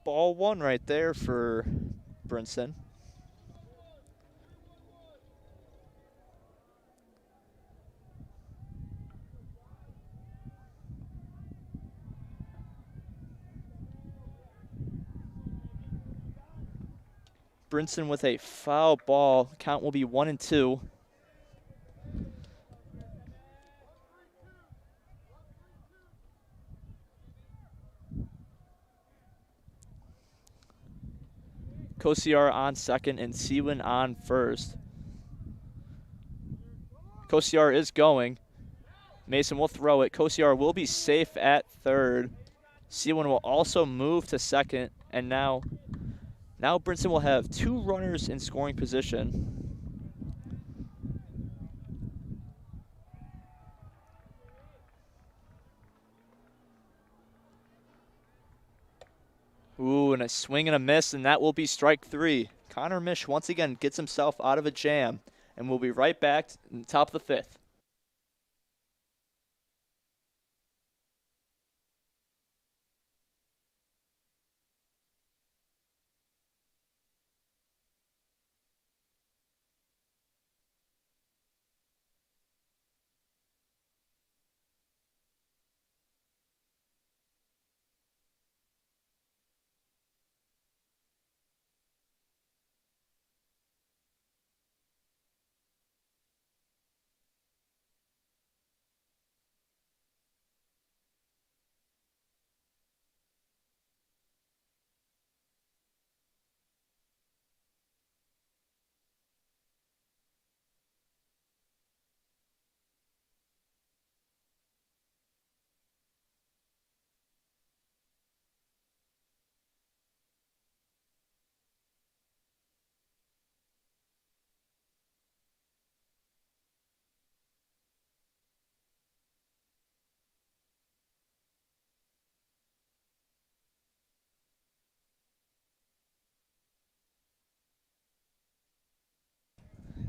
Ball one right there for Brinson. Brinson with a foul ball. Count will be 1-2. Kosiar on second and Sewin on first. Kosiar is going. Mason will throw it. Kosiar will be safe at third. Sewin will also move to second, and now Brinson will have 2 runners in scoring position. Ooh, and a swing and a miss, and that will be strike 3. Connor Mish once again gets himself out of a jam, and we'll be right back in the top of the 5th.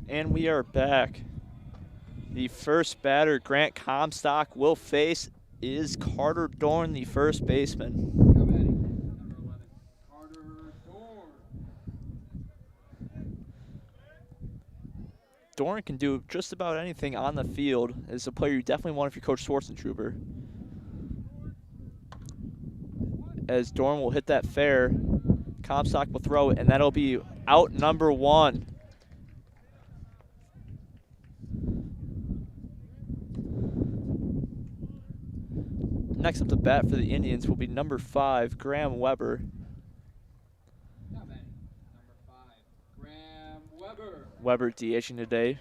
And we are back. The first batter Grant Comstock will face is Carter Dorn, the first baseman. Now batting, number 11, Carter Dorn. Dorn can do just about anything on the field. Is a player you definitely want if you coach Schwarzentrooper. As Dorn will hit that fair, Comstock will throw it, and that'll be out number 1. Next up to bat for the Indians will be number 5, Graham Weber. Now batting, number 5, Graham Weber. Weber DHing today.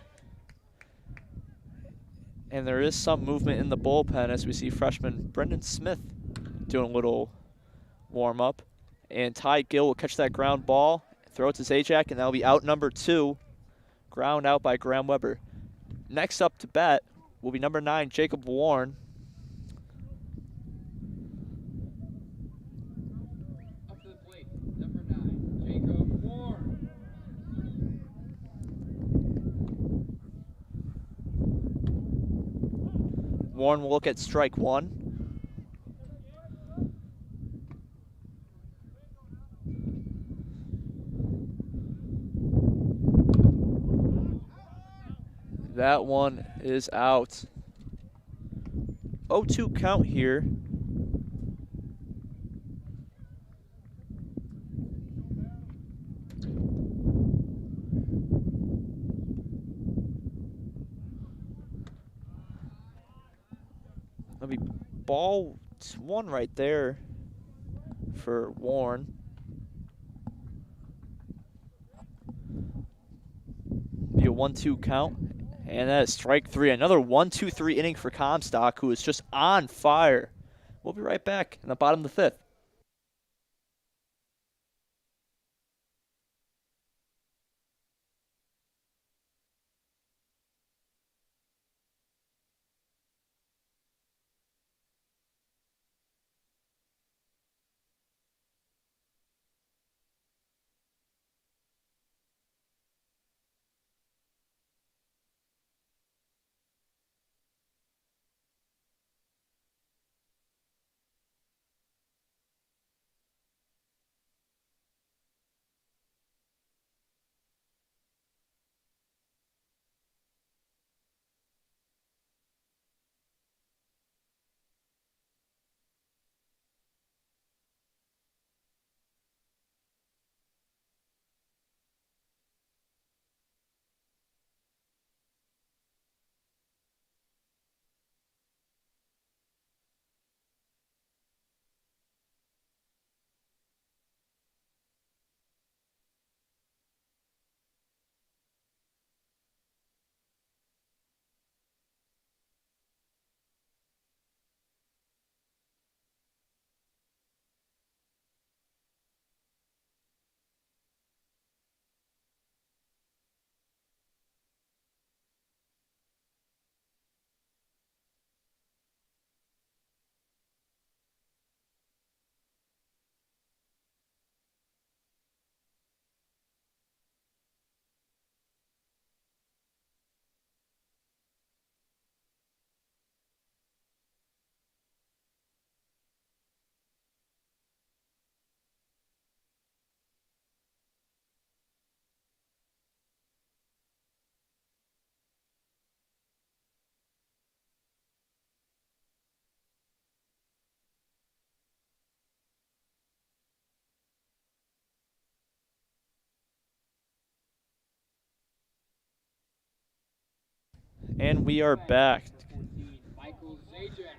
And there is some movement in the bullpen as we see freshman Brendan Smith doing a little warm-up. And Ty Gill will catch that ground ball, throw it to Zajac, and that'll be out number 2. Ground out by Graham Weber. Next up to bat will be number 9, Jacob Warren. Up to the plate, number 9, Jacob Warren. Warren will look at strike 1. That one is out. 0-2 count here. That'll be ball 1 right there for Warren. Be a 1-2 count. And that is strike 3. Another 1-2-3 inning for Comstock, who is just on fire. We'll be right back in the bottom of the 5th. And we are back. Number 14, Michael Zajac.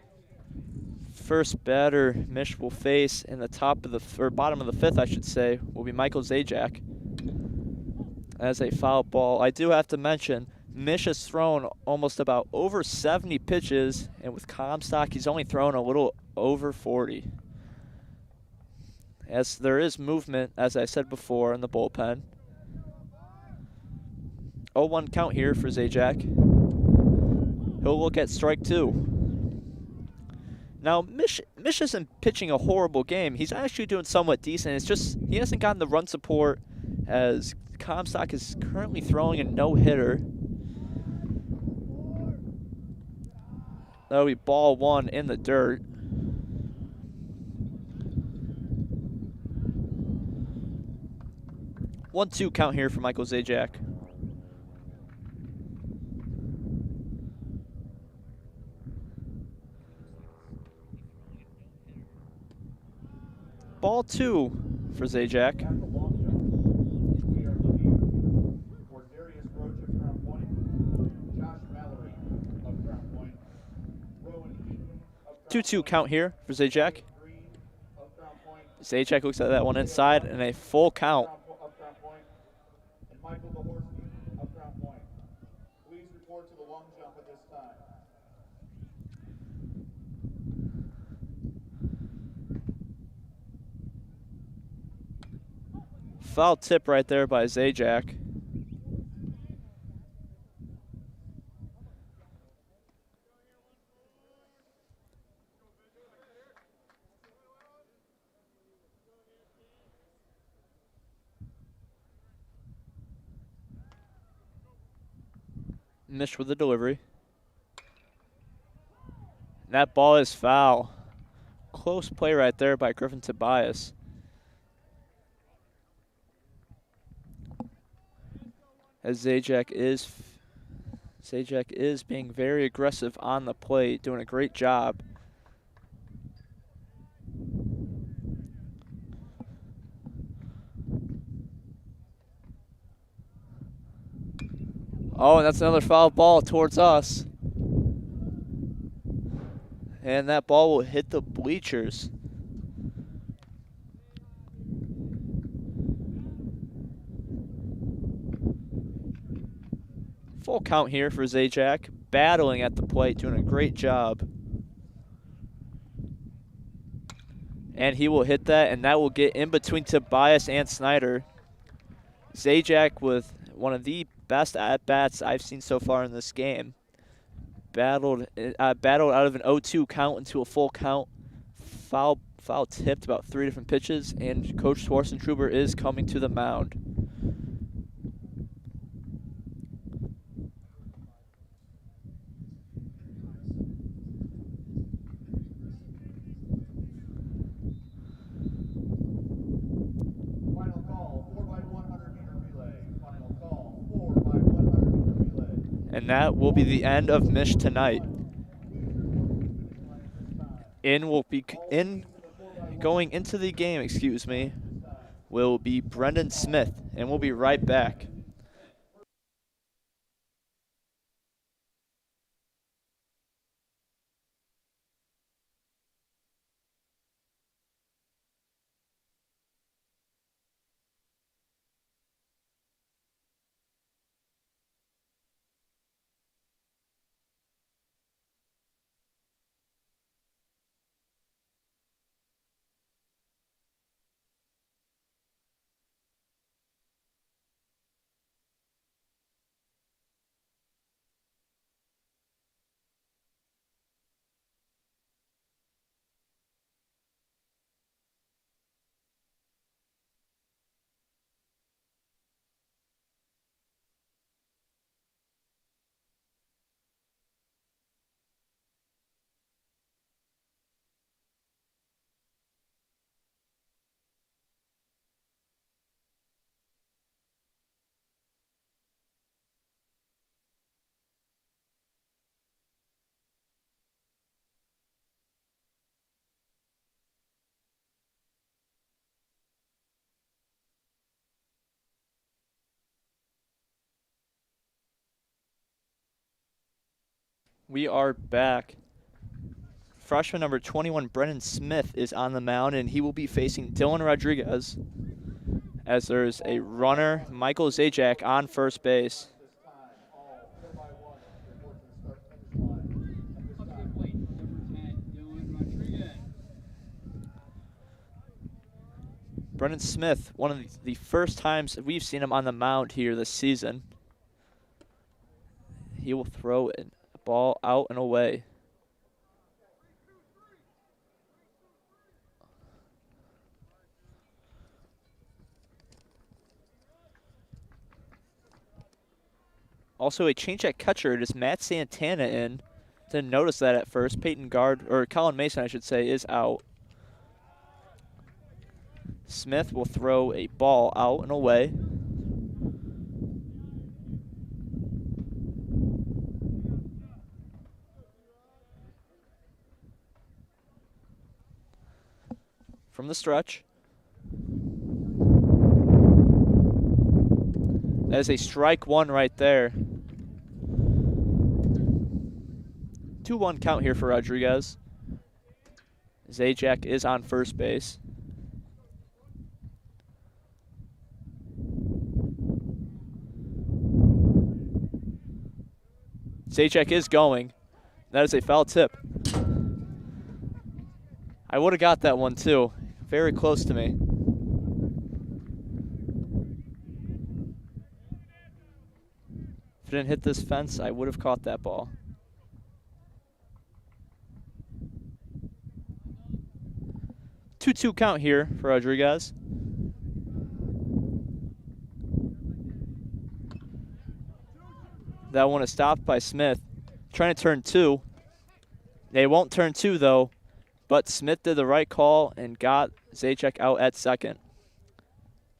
First batter Mish will face in the top of the or bottom of the fifth, I should say, will be Michael Zajac. As a foul ball, I do have to mention Mish has thrown almost about over 70 pitches, and with Comstock, he's only thrown a little over 40. As there is movement, as I said before, in the bullpen. 0-1 count here for Zajac. He'll look at strike two. Now, Mish isn't pitching a horrible game. He's actually doing somewhat decent. It's just he hasn't gotten the run support as Comstock is currently throwing a no-hitter. That'll be ball one in the dirt. One-two count here for Michael Zajac. Ball two for Zajac. At the long jump, we are looking for Darius Roach of Crown Point, Josh Mallory of Crown Point, Rowan Eaton of Crown 2-2 Point, count here for Zajac. Green of Crown Point, Zajac looks at that one inside and a full count. of Crown Point, and Michael Varsity of Crown Point. Please report to the long jump at this time. Foul tip right there by Zajac. Mish with the delivery. That ball is foul. Close play right there by Griffin Tobias. As Zajac is being very aggressive on the plate, doing a great job. Oh, and that's another foul ball towards us. And that ball will hit the bleachers. Full count here for Zajac, battling at the plate, doing a great job. And he will hit that, and that will get in between Tobias and Snyder. Zajac with one of the best at-bats I've seen so far in this game. Battled out of an 0-2 count into a full count. Foul tipped about 3 different pitches, and Coach Schwarzentroober is coming to the mound. Final call, 4x100-meter relay. Final call, 4x100-meter relay. And that will be the end of Mish tonight. Going into the game, excuse me, will be Brendan Smith, and we'll be right back. We are back. Freshman number 21, Brennan Smith, is on the mound, and he will be facing Dylan Rodriguez as there's a runner, Michael Zajac, on first base. This time, all 4x1 report to the start-finish line. At this Up to time, the plate, number 10, Dylan Rodriguez. Brennan Smith, one of the first times we've seen him on the mound here this season. He will throw a ball out and away. Also a change at catcher. It is Matt Santana in. Didn't notice that at first. Peyton Guard, or Colin Mason, I should say, is out. Smith will throw a ball out and away. From the stretch. That is a strike one right there. 2-1 count here for Rodriguez. Zajac is on first base. Zajac is going. That is a foul tip. I would have got that one too. Very close to me. If it didn't hit this fence, I would have caught that ball. Two-two count here for Rodriguez. That one is stopped by Smith. Trying to turn two. They won't turn two though, but Smith did the right call and got Zajac out at second.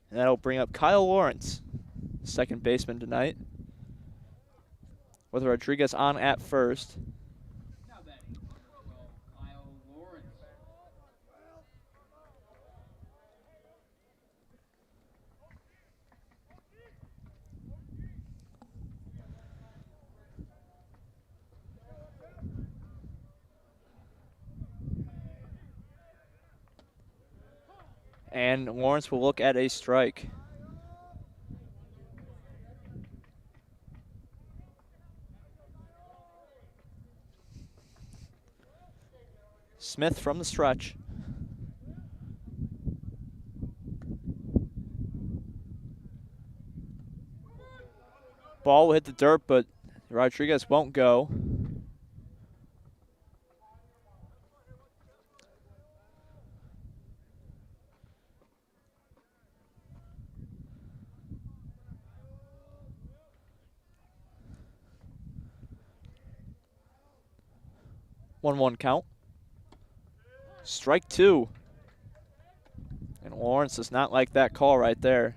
And that'll bring up Kyle Lawrence, second baseman tonight, with Rodriguez on at first. Now batting, number 12, Kyle Lawrence. And Lawrence will look at a strike. Smith from the stretch. Ball will hit the dirt, but Rodriguez won't go. One count. Strike two. And Lawrence does not like that call right there.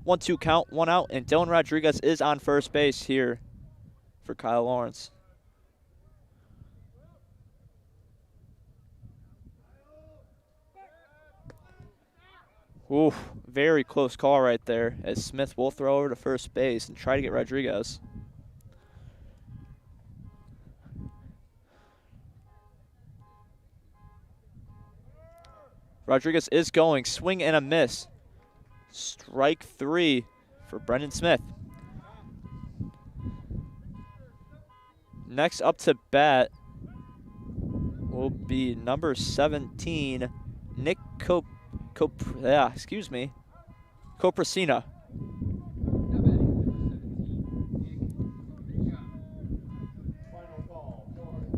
1-2 count, one out, and Dylan Rodriguez is on first base here for Kyle Lawrence. Ooh, very close call right there as Smith will throw over to first base and try to get Rodriguez. Rodriguez is going, swing and a miss. Strike three for Brendan Smith. Next up to bat will be number 17, Nick Coprasina. Now batting, number 17, Nick Coprasina. final call,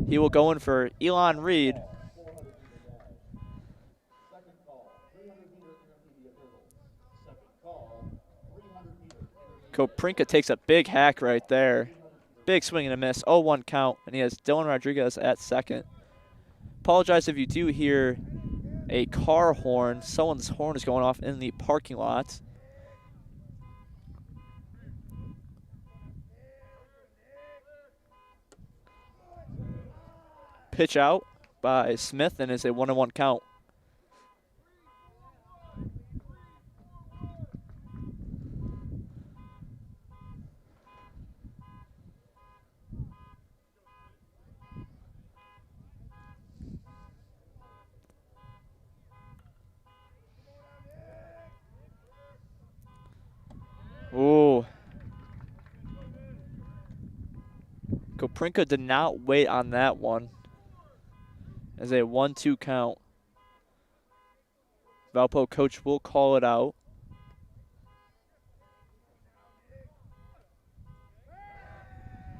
He will go in for Elon Reed. 400 meter dash. Second call, 300 meter intermediate hurdles. Second call, 300 meter intermediate. Koprinka takes a big hack right there. Big swing and a miss, 0-1 count, and he has Dylan Rodriguez at second. Apologize if you do hear a car horn. Someone's horn is going off in the parking lot. Pitch out by Smith and is a 1-1 count. Koprinka did not wait on that one. As a 1-2 count. Valpo coach will call it out.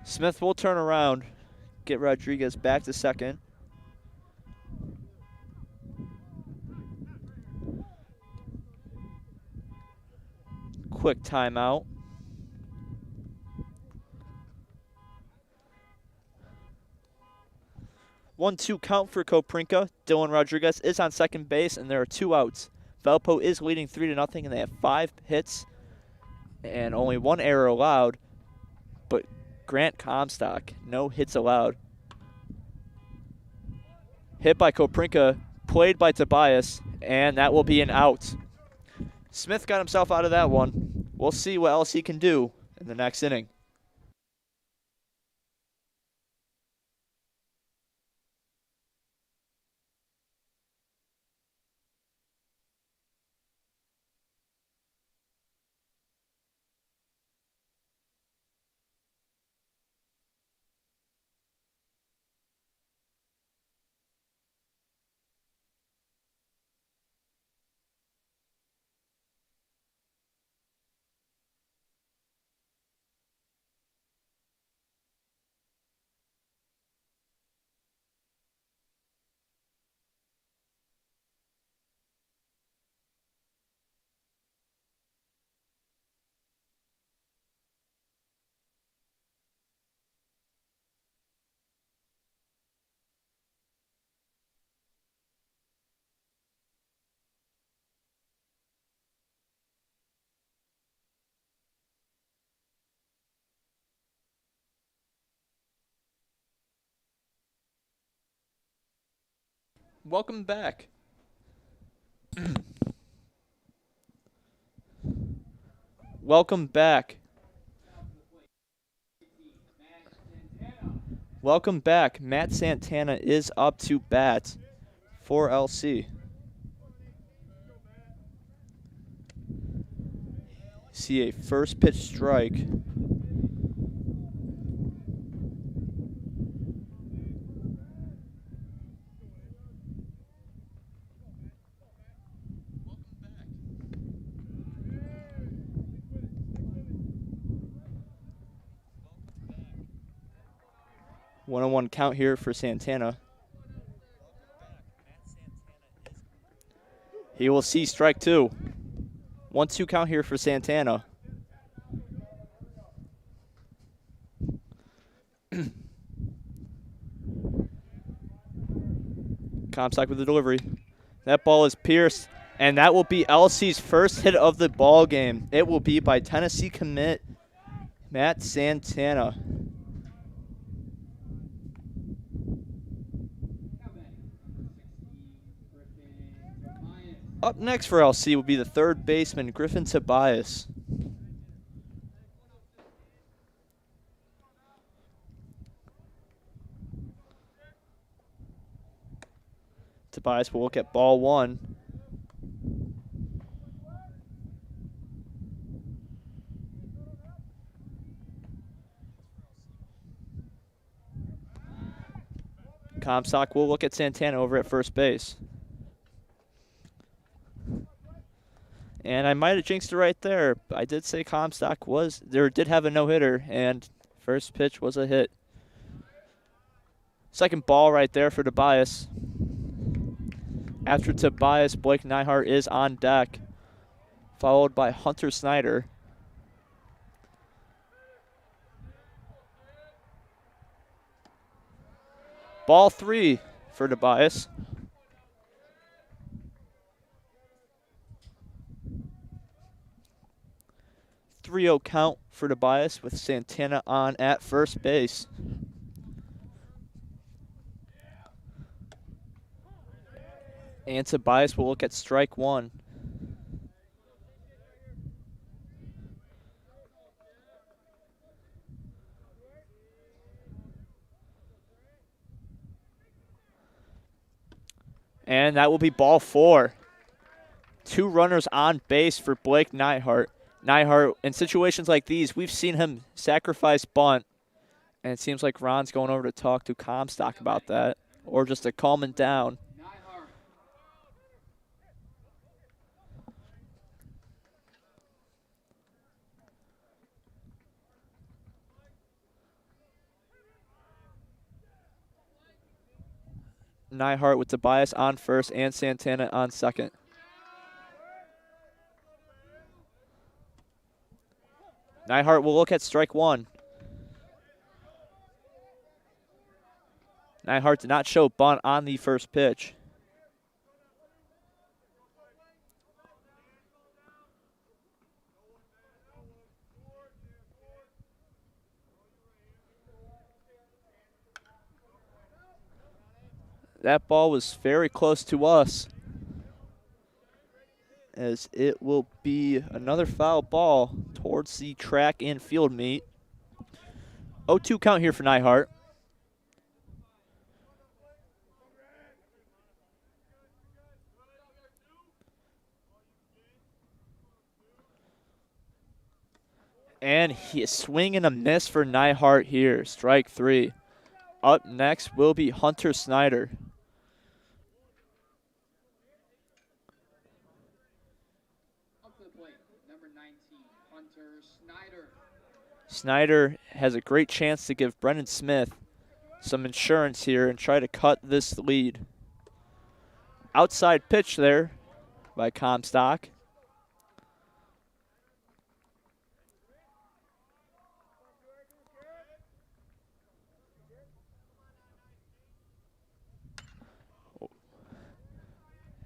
Smith will turn around, get Rodriguez back to second. Quick timeout. One-two count for Koprinka. Dylan Rodriguez is on second base, and there are 2 outs. Valpo is leading 3-0, and they have 5 hits and only 1 error allowed. But Grant Comstock, no hits allowed. Hit by Koprinka, played by Tobias, and that will be an out. Smith got himself out of that one. We'll see what else he can do in the next inning. Welcome back. Welcome back. Welcome back. Matt Santana is up to bat for LC. See a first pitch strike. One-on-one count here for Santana. He will see strike 2. 1-2 count here for Santana. Comstock with the delivery. That ball is pierced, and that will be LC's first hit of the ball game. It will be by Tennessee commit Matt Santana. Up next for LC will be the third baseman, Griffin Tobias. Tobias will look at ball 1. Comstock will look at Santana over at first base. And I might have jinxed it right there. I did say Comstock did have a no-hitter, and first pitch was a hit. Second ball right there for Tobias. After Tobias, Blake Neihart is on deck, followed by Hunter Snyder. Ball 3 for Tobias. 3-0 count for Tobias with Santana on at first base. And Tobias will look at strike 1. And that will be ball 4. 2 runners on base for Blake Neihart. Neihart, in situations like these, we've seen him sacrifice bunt And it seems like Ron's going over to talk to Comstock about that, or just to calm him down. Nyhart. Nyhart with Tobias on first and Santana on second. Nyhart will look at strike one. Nyhart did not show bunt on the first pitch. That ball was very close to us, as it will be another foul ball towards the track and field meet. 0-2 count here for Nyhart. And he is swinging a miss for Nyhart here, strike three. Up next will be Hunter Snyder. Up to the plate, number 19, Hunter Snyder. Snyder has a great chance to give Brendan Smith some insurance here and try to cut this lead. Outside pitch there by Comstock.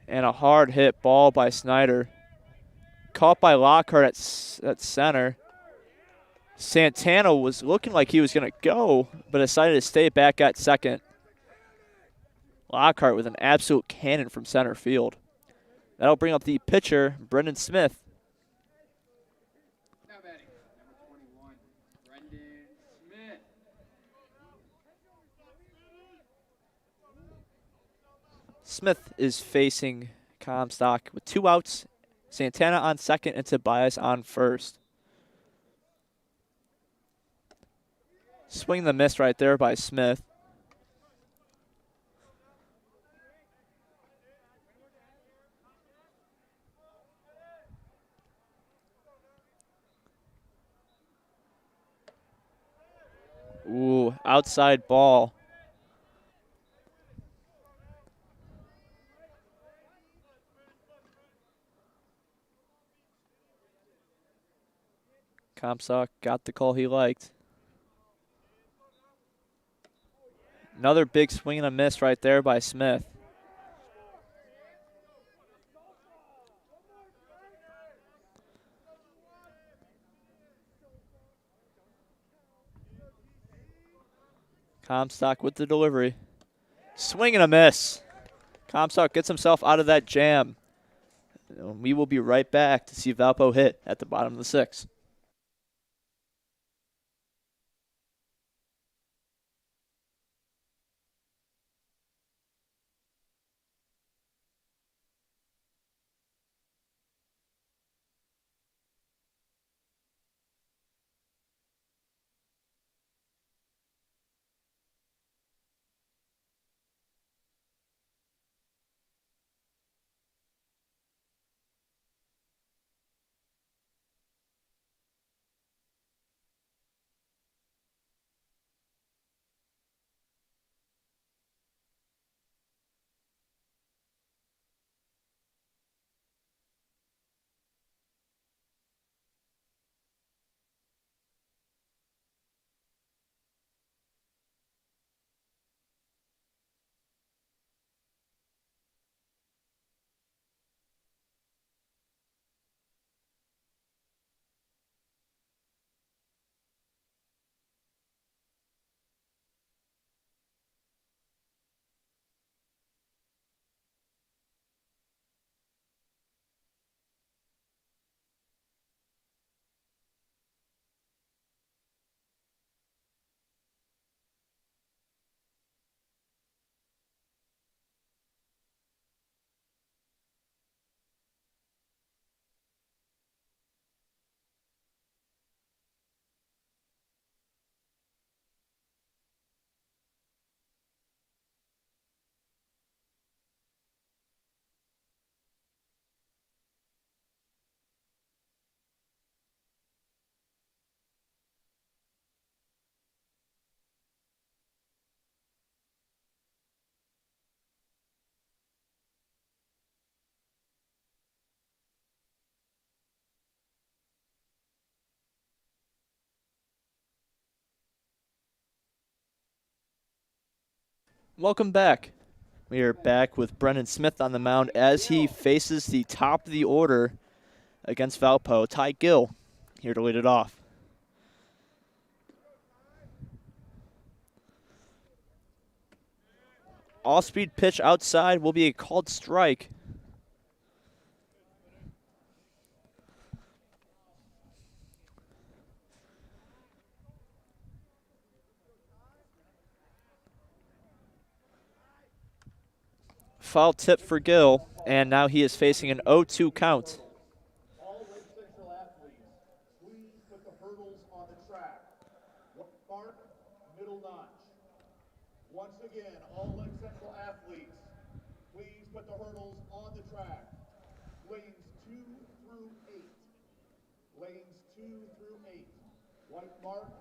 And a hard hit ball by Snyder. Caught by Lockhart at center. Santana was looking like he was going to go, but decided to stay back at second. Lockhart with an absolute cannon from center field. That'll bring up the pitcher, Brendan Smith. Now batting, number 21, Brendan Smith. Smith is facing Comstock with 2 outs. Santana on second and Tobias on first. Swing the miss right there by Smith. Ooh, outside ball. Comstock got the call he liked. Another big swing and a miss right there by Smith. Comstock with the delivery. Swing and a miss. Comstock gets himself out of that jam. And we will be right back to see Valpo hit at the bottom of the 6th. Welcome back. We are back with Brendan Smith on the mound as he faces the top of the order against Valpo. Ty Gill here to lead it off. Off-speed pitch outside will be a called strike. Foul tip for Gill, and now he is facing an 0-2 count. All Lake Central athletes, please put the hurdles on the track. Mark, middle notch. Once again, all Lake Central athletes, please put the hurdles on the track. Lanes 2 through 8. Lanes 2 through 8. White mark,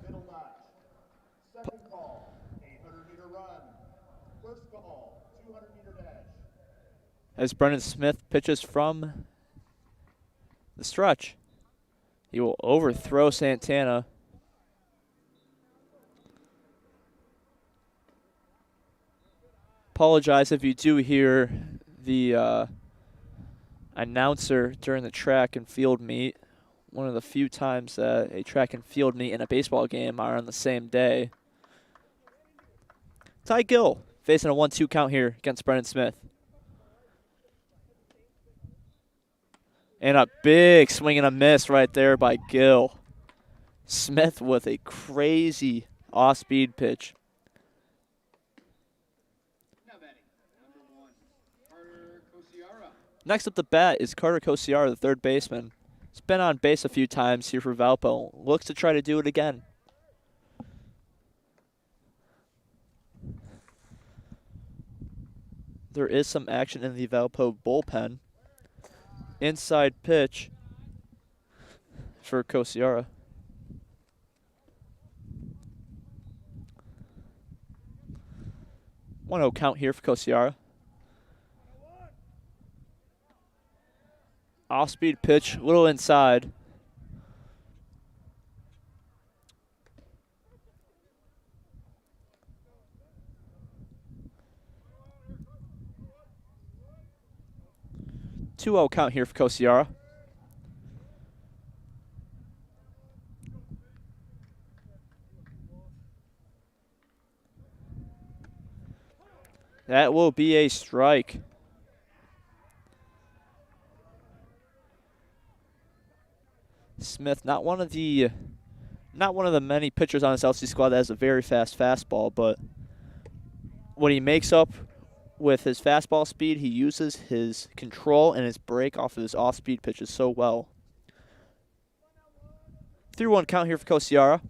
middle notch. Second call, 800-meter run. First call, 200-meter dash. As Brendan Smith pitches from the stretch, he will overthrow Santana. Apologize if you do hear the announcer during the track and field meet. One of the few times that a track and field meet and a baseball game are on the same day. Ty Gill facing a 1-2 count here against Brendan Smith. And a big swing and a miss right there by Gill. Smith with a crazy off-speed pitch. Now batting, number 1, Carter Kosiara. Next up the bat is Carter Kosiara, the third baseman. He's been on base a few times here for Valpo. Looks to try to do it again. There is some action in the Valpo bullpen. Inside pitch for Kosiara. One 0 count here for Kosiara. Off-speed pitch, a little inside. Two 0 count here for Kosiara. That will be a strike. Smith, not one of the many pitchers on this LC squad that has a very fast fastball, but when he makes up with his fastball speed, he uses his control and his break off of his off-speed pitches so well. 3-1 count here for Kosiara.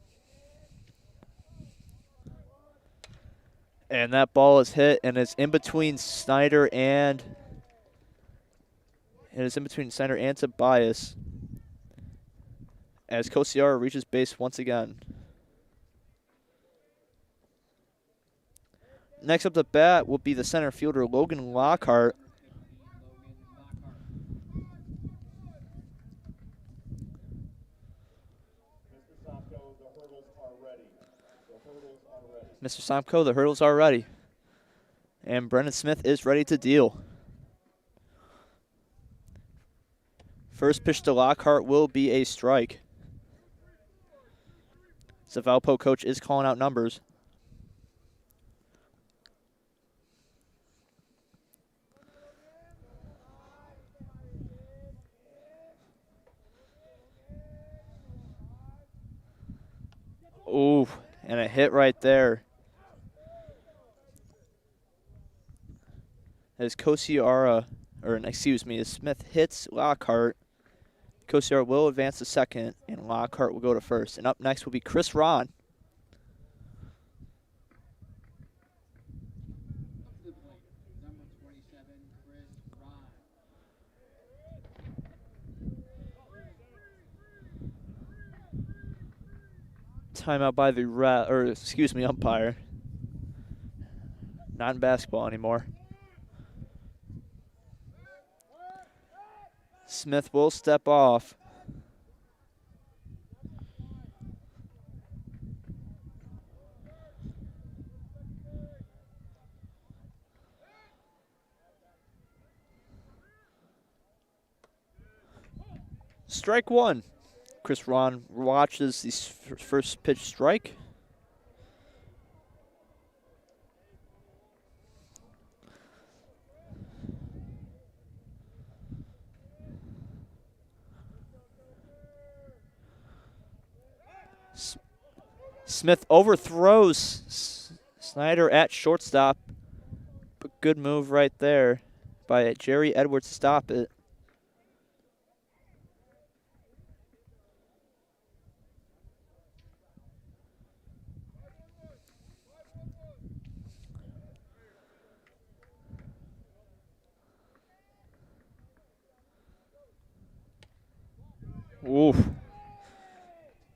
And that ball is hit, and it's in between Snyder and Tobias as Kosiara reaches base once again. Next up the bat will be the center fielder, Logan Lockhart. Mr. Somko, the hurdles are ready. And Brendan Smith is ready to deal. First pitch to Lockhart will be a strike. The Valpo coach is calling out numbers. Ooh, and a hit right there. As Smith hits Lockhart, Kosiara will advance to second, and Lockhart will go to first. And up next will be Chris Ron. Up to the plate, number 27, Chris Ron. Timeout by the umpire. Not in basketball anymore. Smith will step off. Strike one. Chris Ron watches the first pitch strike. Smith overthrows Snyder at shortstop. But good move right there by Jerry Edwards to stop it. Oof.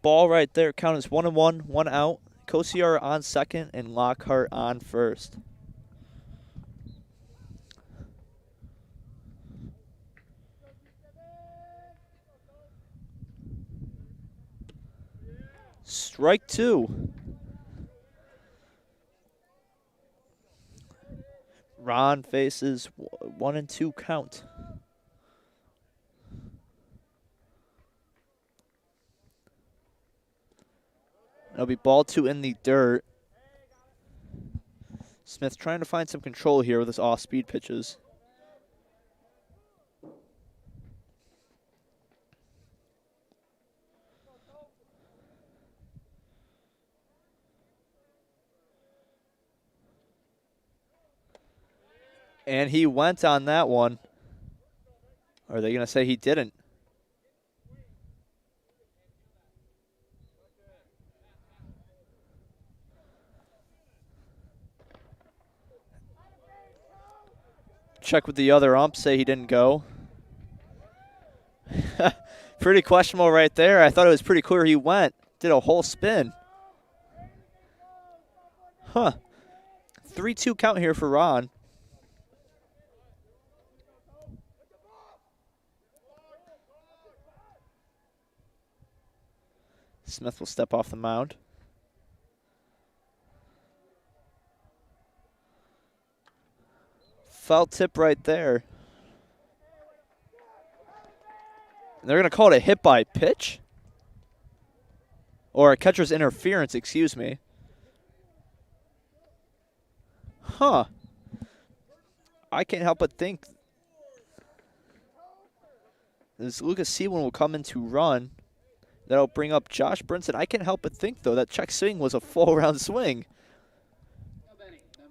Ball right there. Count is 1-1, 1 out. Kosiar on second and Lockhart on first. Strike two. Ron faces 1-2 count. It'll be ball two in the dirt. Smith trying to find some control here with his off-speed pitches. And he went on that one. Or are they going to say he didn't? Check with the other ump, say he didn't go. Pretty questionable right there. I thought it was pretty clear he went. Did a whole spin. Huh. 3-2 count here for Ron. Smith will step off the mound. Foul tip right there. They're going to call it a hit by pitch? Or a catcher's interference, excuse me. Huh. I can't help but think this Lucas Seawan will come in to run. That'll bring up Josh Brinson. I can't help but think, though, that check swing was a full-round swing. Number 7, Josh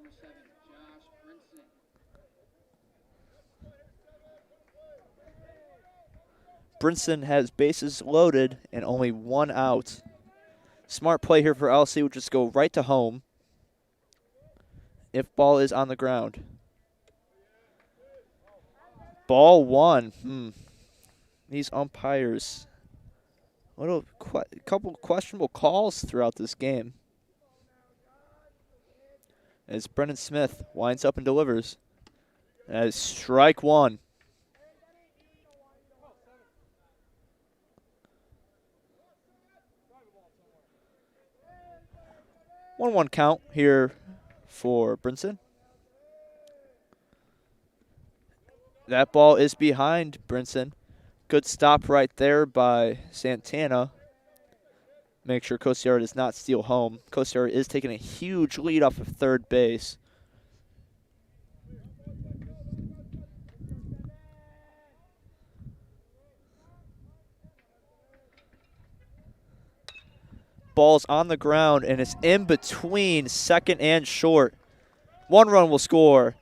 Brinson Brinson. has bases loaded and only 1 out. Smart play here for LC would just go right to home if ball is on the ground. Ball 1. These umpires, couple questionable calls throughout this game. As Brendan Smith winds up and delivers. As strike one. One count here for Brinson. That ball is behind Brinson. Good stop right there by Santana. Make sure Kosiar does not steal home. Kosiar is taking a huge lead off of third base. Ball's on the ground, and it's in between second and short. 1 run will score,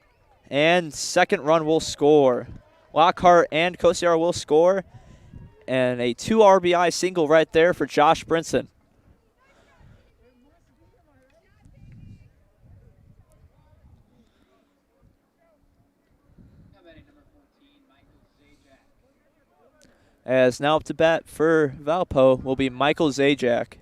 and second run will score. Lockhart and Kosiar will score, and a 2 RBI single right there for Josh Brinson. As now up to bat for Valpo will be Michael Zajac.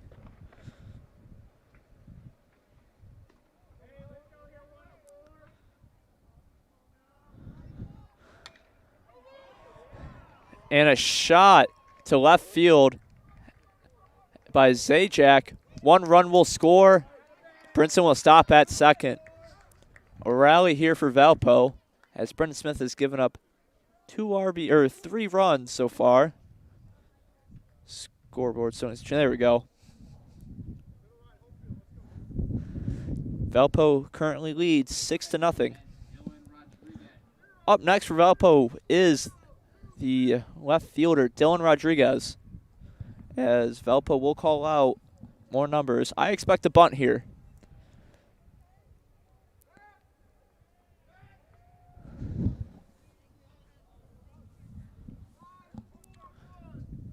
And a shot to left field by Zajac. 1 run will score. Brinson will stop at second. A rally here for Valpo as Brendan Smith has given up 3 runs so far. Scoreboard. So there we go. Valpo currently leads 6-0. Up next for Valpo is the left fielder, Dylan Rodriguez, as Valpo will call out more numbers. I expect a bunt here.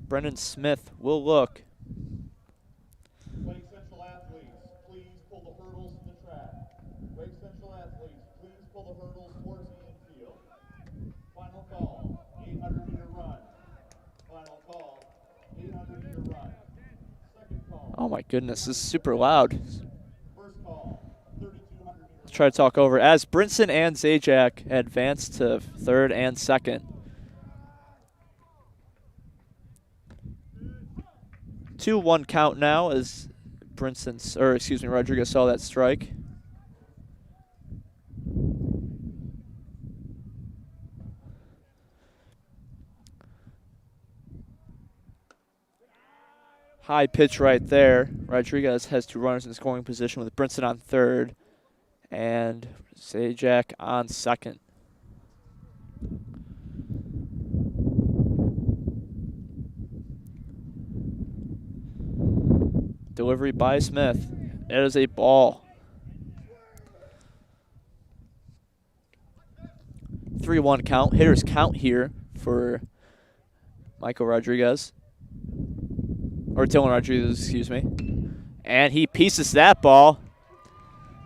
Brendan Smith will look. Wake Central athletes, please pull the hurdles in the track. Wake Central athletes, please pull the hurdles towards the infield. Final call, 800-meter run. Final call, 800-meter run. Second call. Oh my goodness, this is super loud. First call, 3,200 meters. Let's try to talk over. As Brinson and Zajac advance to third and second. 2-1 count now as Rodriguez saw that strike. High pitch right there. Rodriguez has two runners in scoring position with Brinson on third and Zajac on second. Delivery by Smith. It is a ball. 3-1 count. Hitters count here for Michael Rodriguez. Or Dylan Rodriguez, excuse me. And he pieces that ball.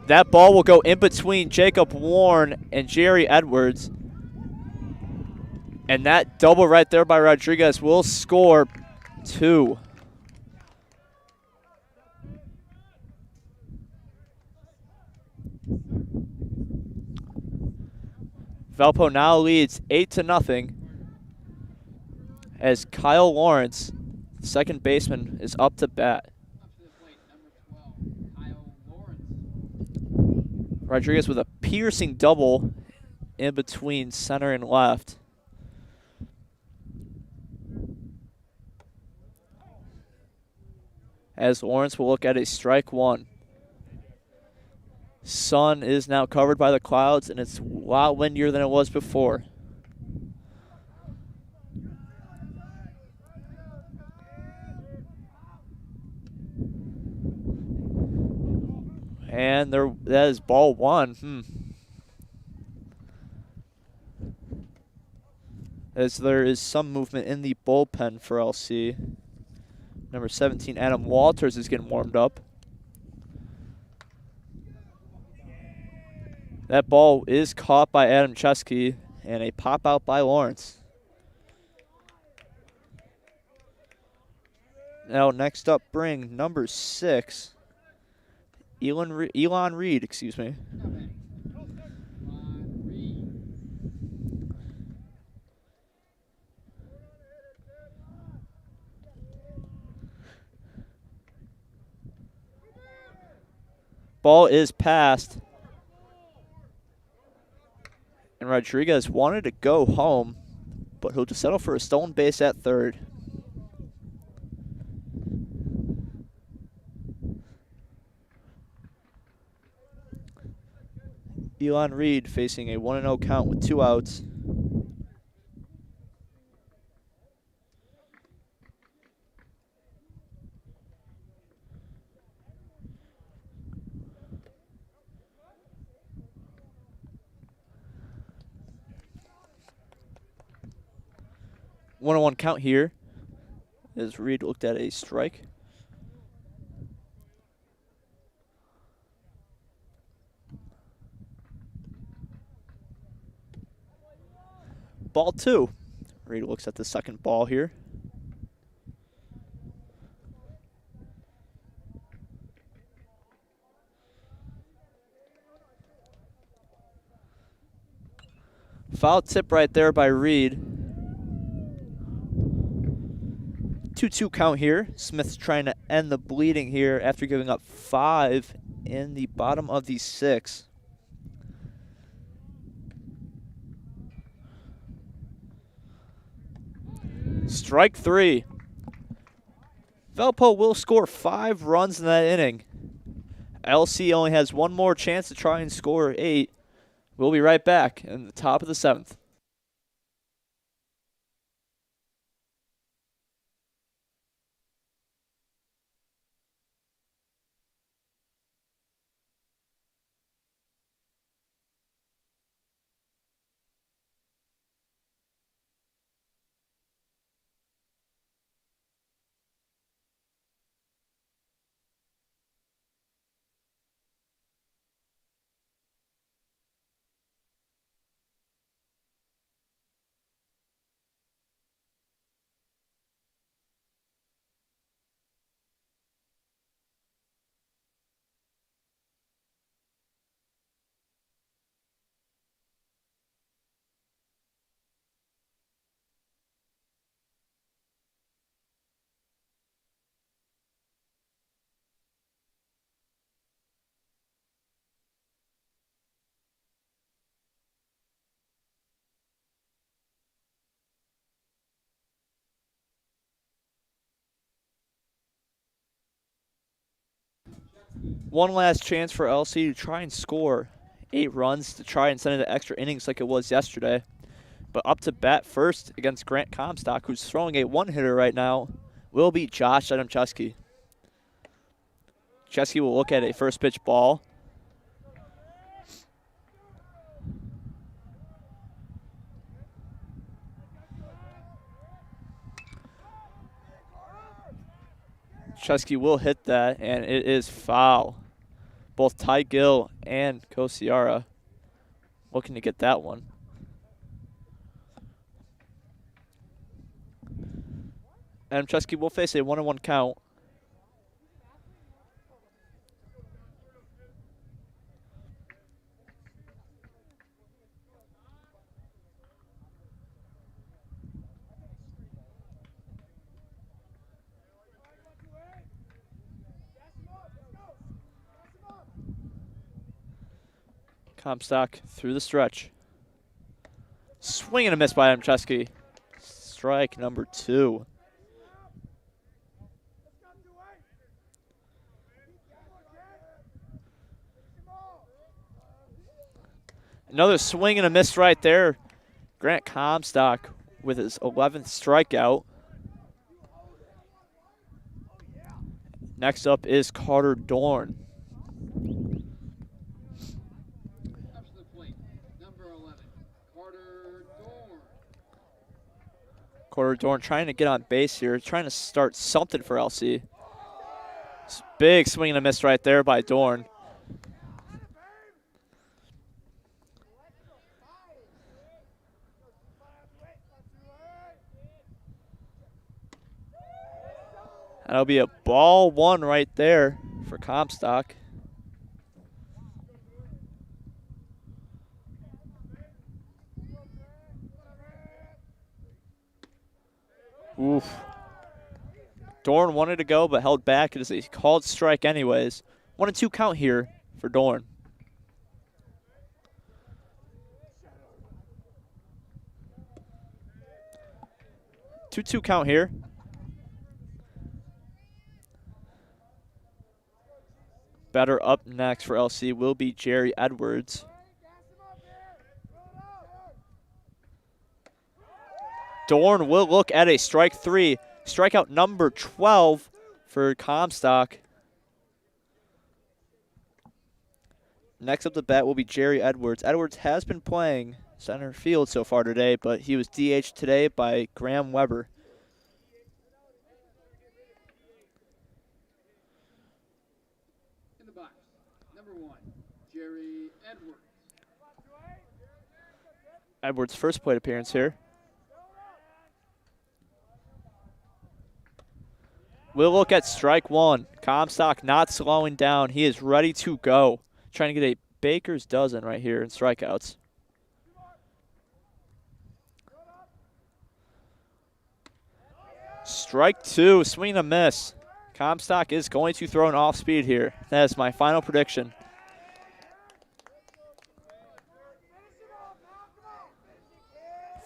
That ball will go in between Jacob Warren and Jerry Edwards. And that double right there by Rodriguez will score 2. Valpo now leads 8-0 as Kyle Lawrence, second baseman, is up to bat. Rodriguez with a piercing double in between center and left. As Lawrence will look at a strike one. Sun is now covered by the clouds, and it's a lot windier than it was before. And that is ball one. As there is some movement in the bullpen for LC. Number 17, Adam Walters, is getting warmed up. That ball is caught by Adam Chesky, and a pop out by Lawrence. Now next up, bring number 6, Elon Reed, excuse me. Ball is passed. And Rodriguez wanted to go home, but he'll just settle for a stolen base at third. Elon Reed facing a 1-0 count with 2 outs. One count here as Reed looked at a strike. Ball 2. Reed looks at the second ball here. Foul tip right there by Reed. 2-2 count here. Smith's trying to end the bleeding here after giving up 5 in the bottom of the 6th. Strike 3. Valpo will score 5 runs in that inning. LC only has one more chance to try and score 8. We'll be right back in the top of the 7th. One last chance for LC to try and score 8 runs to try and send it to extra innings like it was yesterday. But up to bat first against Grant Comstock, who's throwing a one-hitter right now, will be Josh Adamczewski. Chesky will look at a first pitch ball. Chesky will hit that, and it is foul. Both Ty Gill and Kosiara looking to get that one. Adamczewski will face a 1-1 count. Comstock through the stretch. Swing and a miss by Adamczewski. Strike number 2. Another swing and a miss right there. Grant Comstock with his 11th strikeout. Next up is Carter Dorn. Up to the plate, number 11, Carter Dorn. Carter Dorn trying to get on base here, trying to start something for LC. Big swing and a miss right there by Dorn. That'll be a ball 1 right there for Comstock. Oof. Dorn wanted to go but held back. It is a called strike anyways. 1-2 count here for Dorn. Two count here. Batter up next for LC will be Jerry Edwards. Dorn will look at a strike 3. Strikeout number 12 for Comstock. Next up the bat will be Jerry Edwards. Edwards has been playing center field so far today, but he was DH'd today by Graham Weber. In the box, number 1, Jerry Edwards. Edwards' first plate appearance here. We'll look at strike 1. Comstock not slowing down. He is ready to go. Trying to get a baker's dozen right here in strikeouts. Strike 2, swing and a miss. Comstock is going to throw an off speed here. That is my final prediction.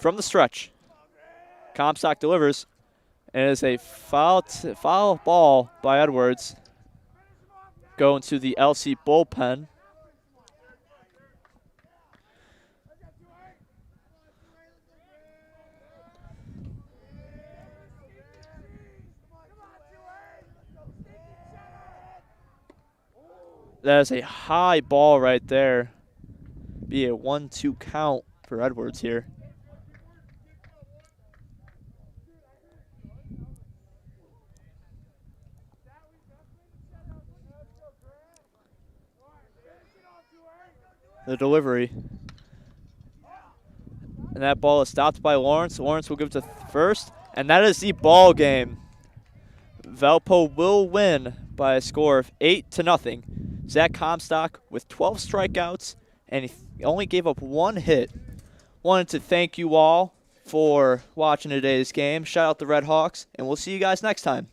From the stretch, Comstock delivers, And it is a foul ball by Edwards going to the LC bullpen. That is a high ball right there. Be a 1-2 count for Edwards here. The delivery. And that ball is stopped by Lawrence. Lawrence will give it to first. And that is the ball game. Valpo will win by a score of 8-0. Zach Comstock with 12 strikeouts, and he only gave up 1 hit. Wanted to thank you all for watching today's game. Shout out the Red Hawks, and we'll see you guys next time.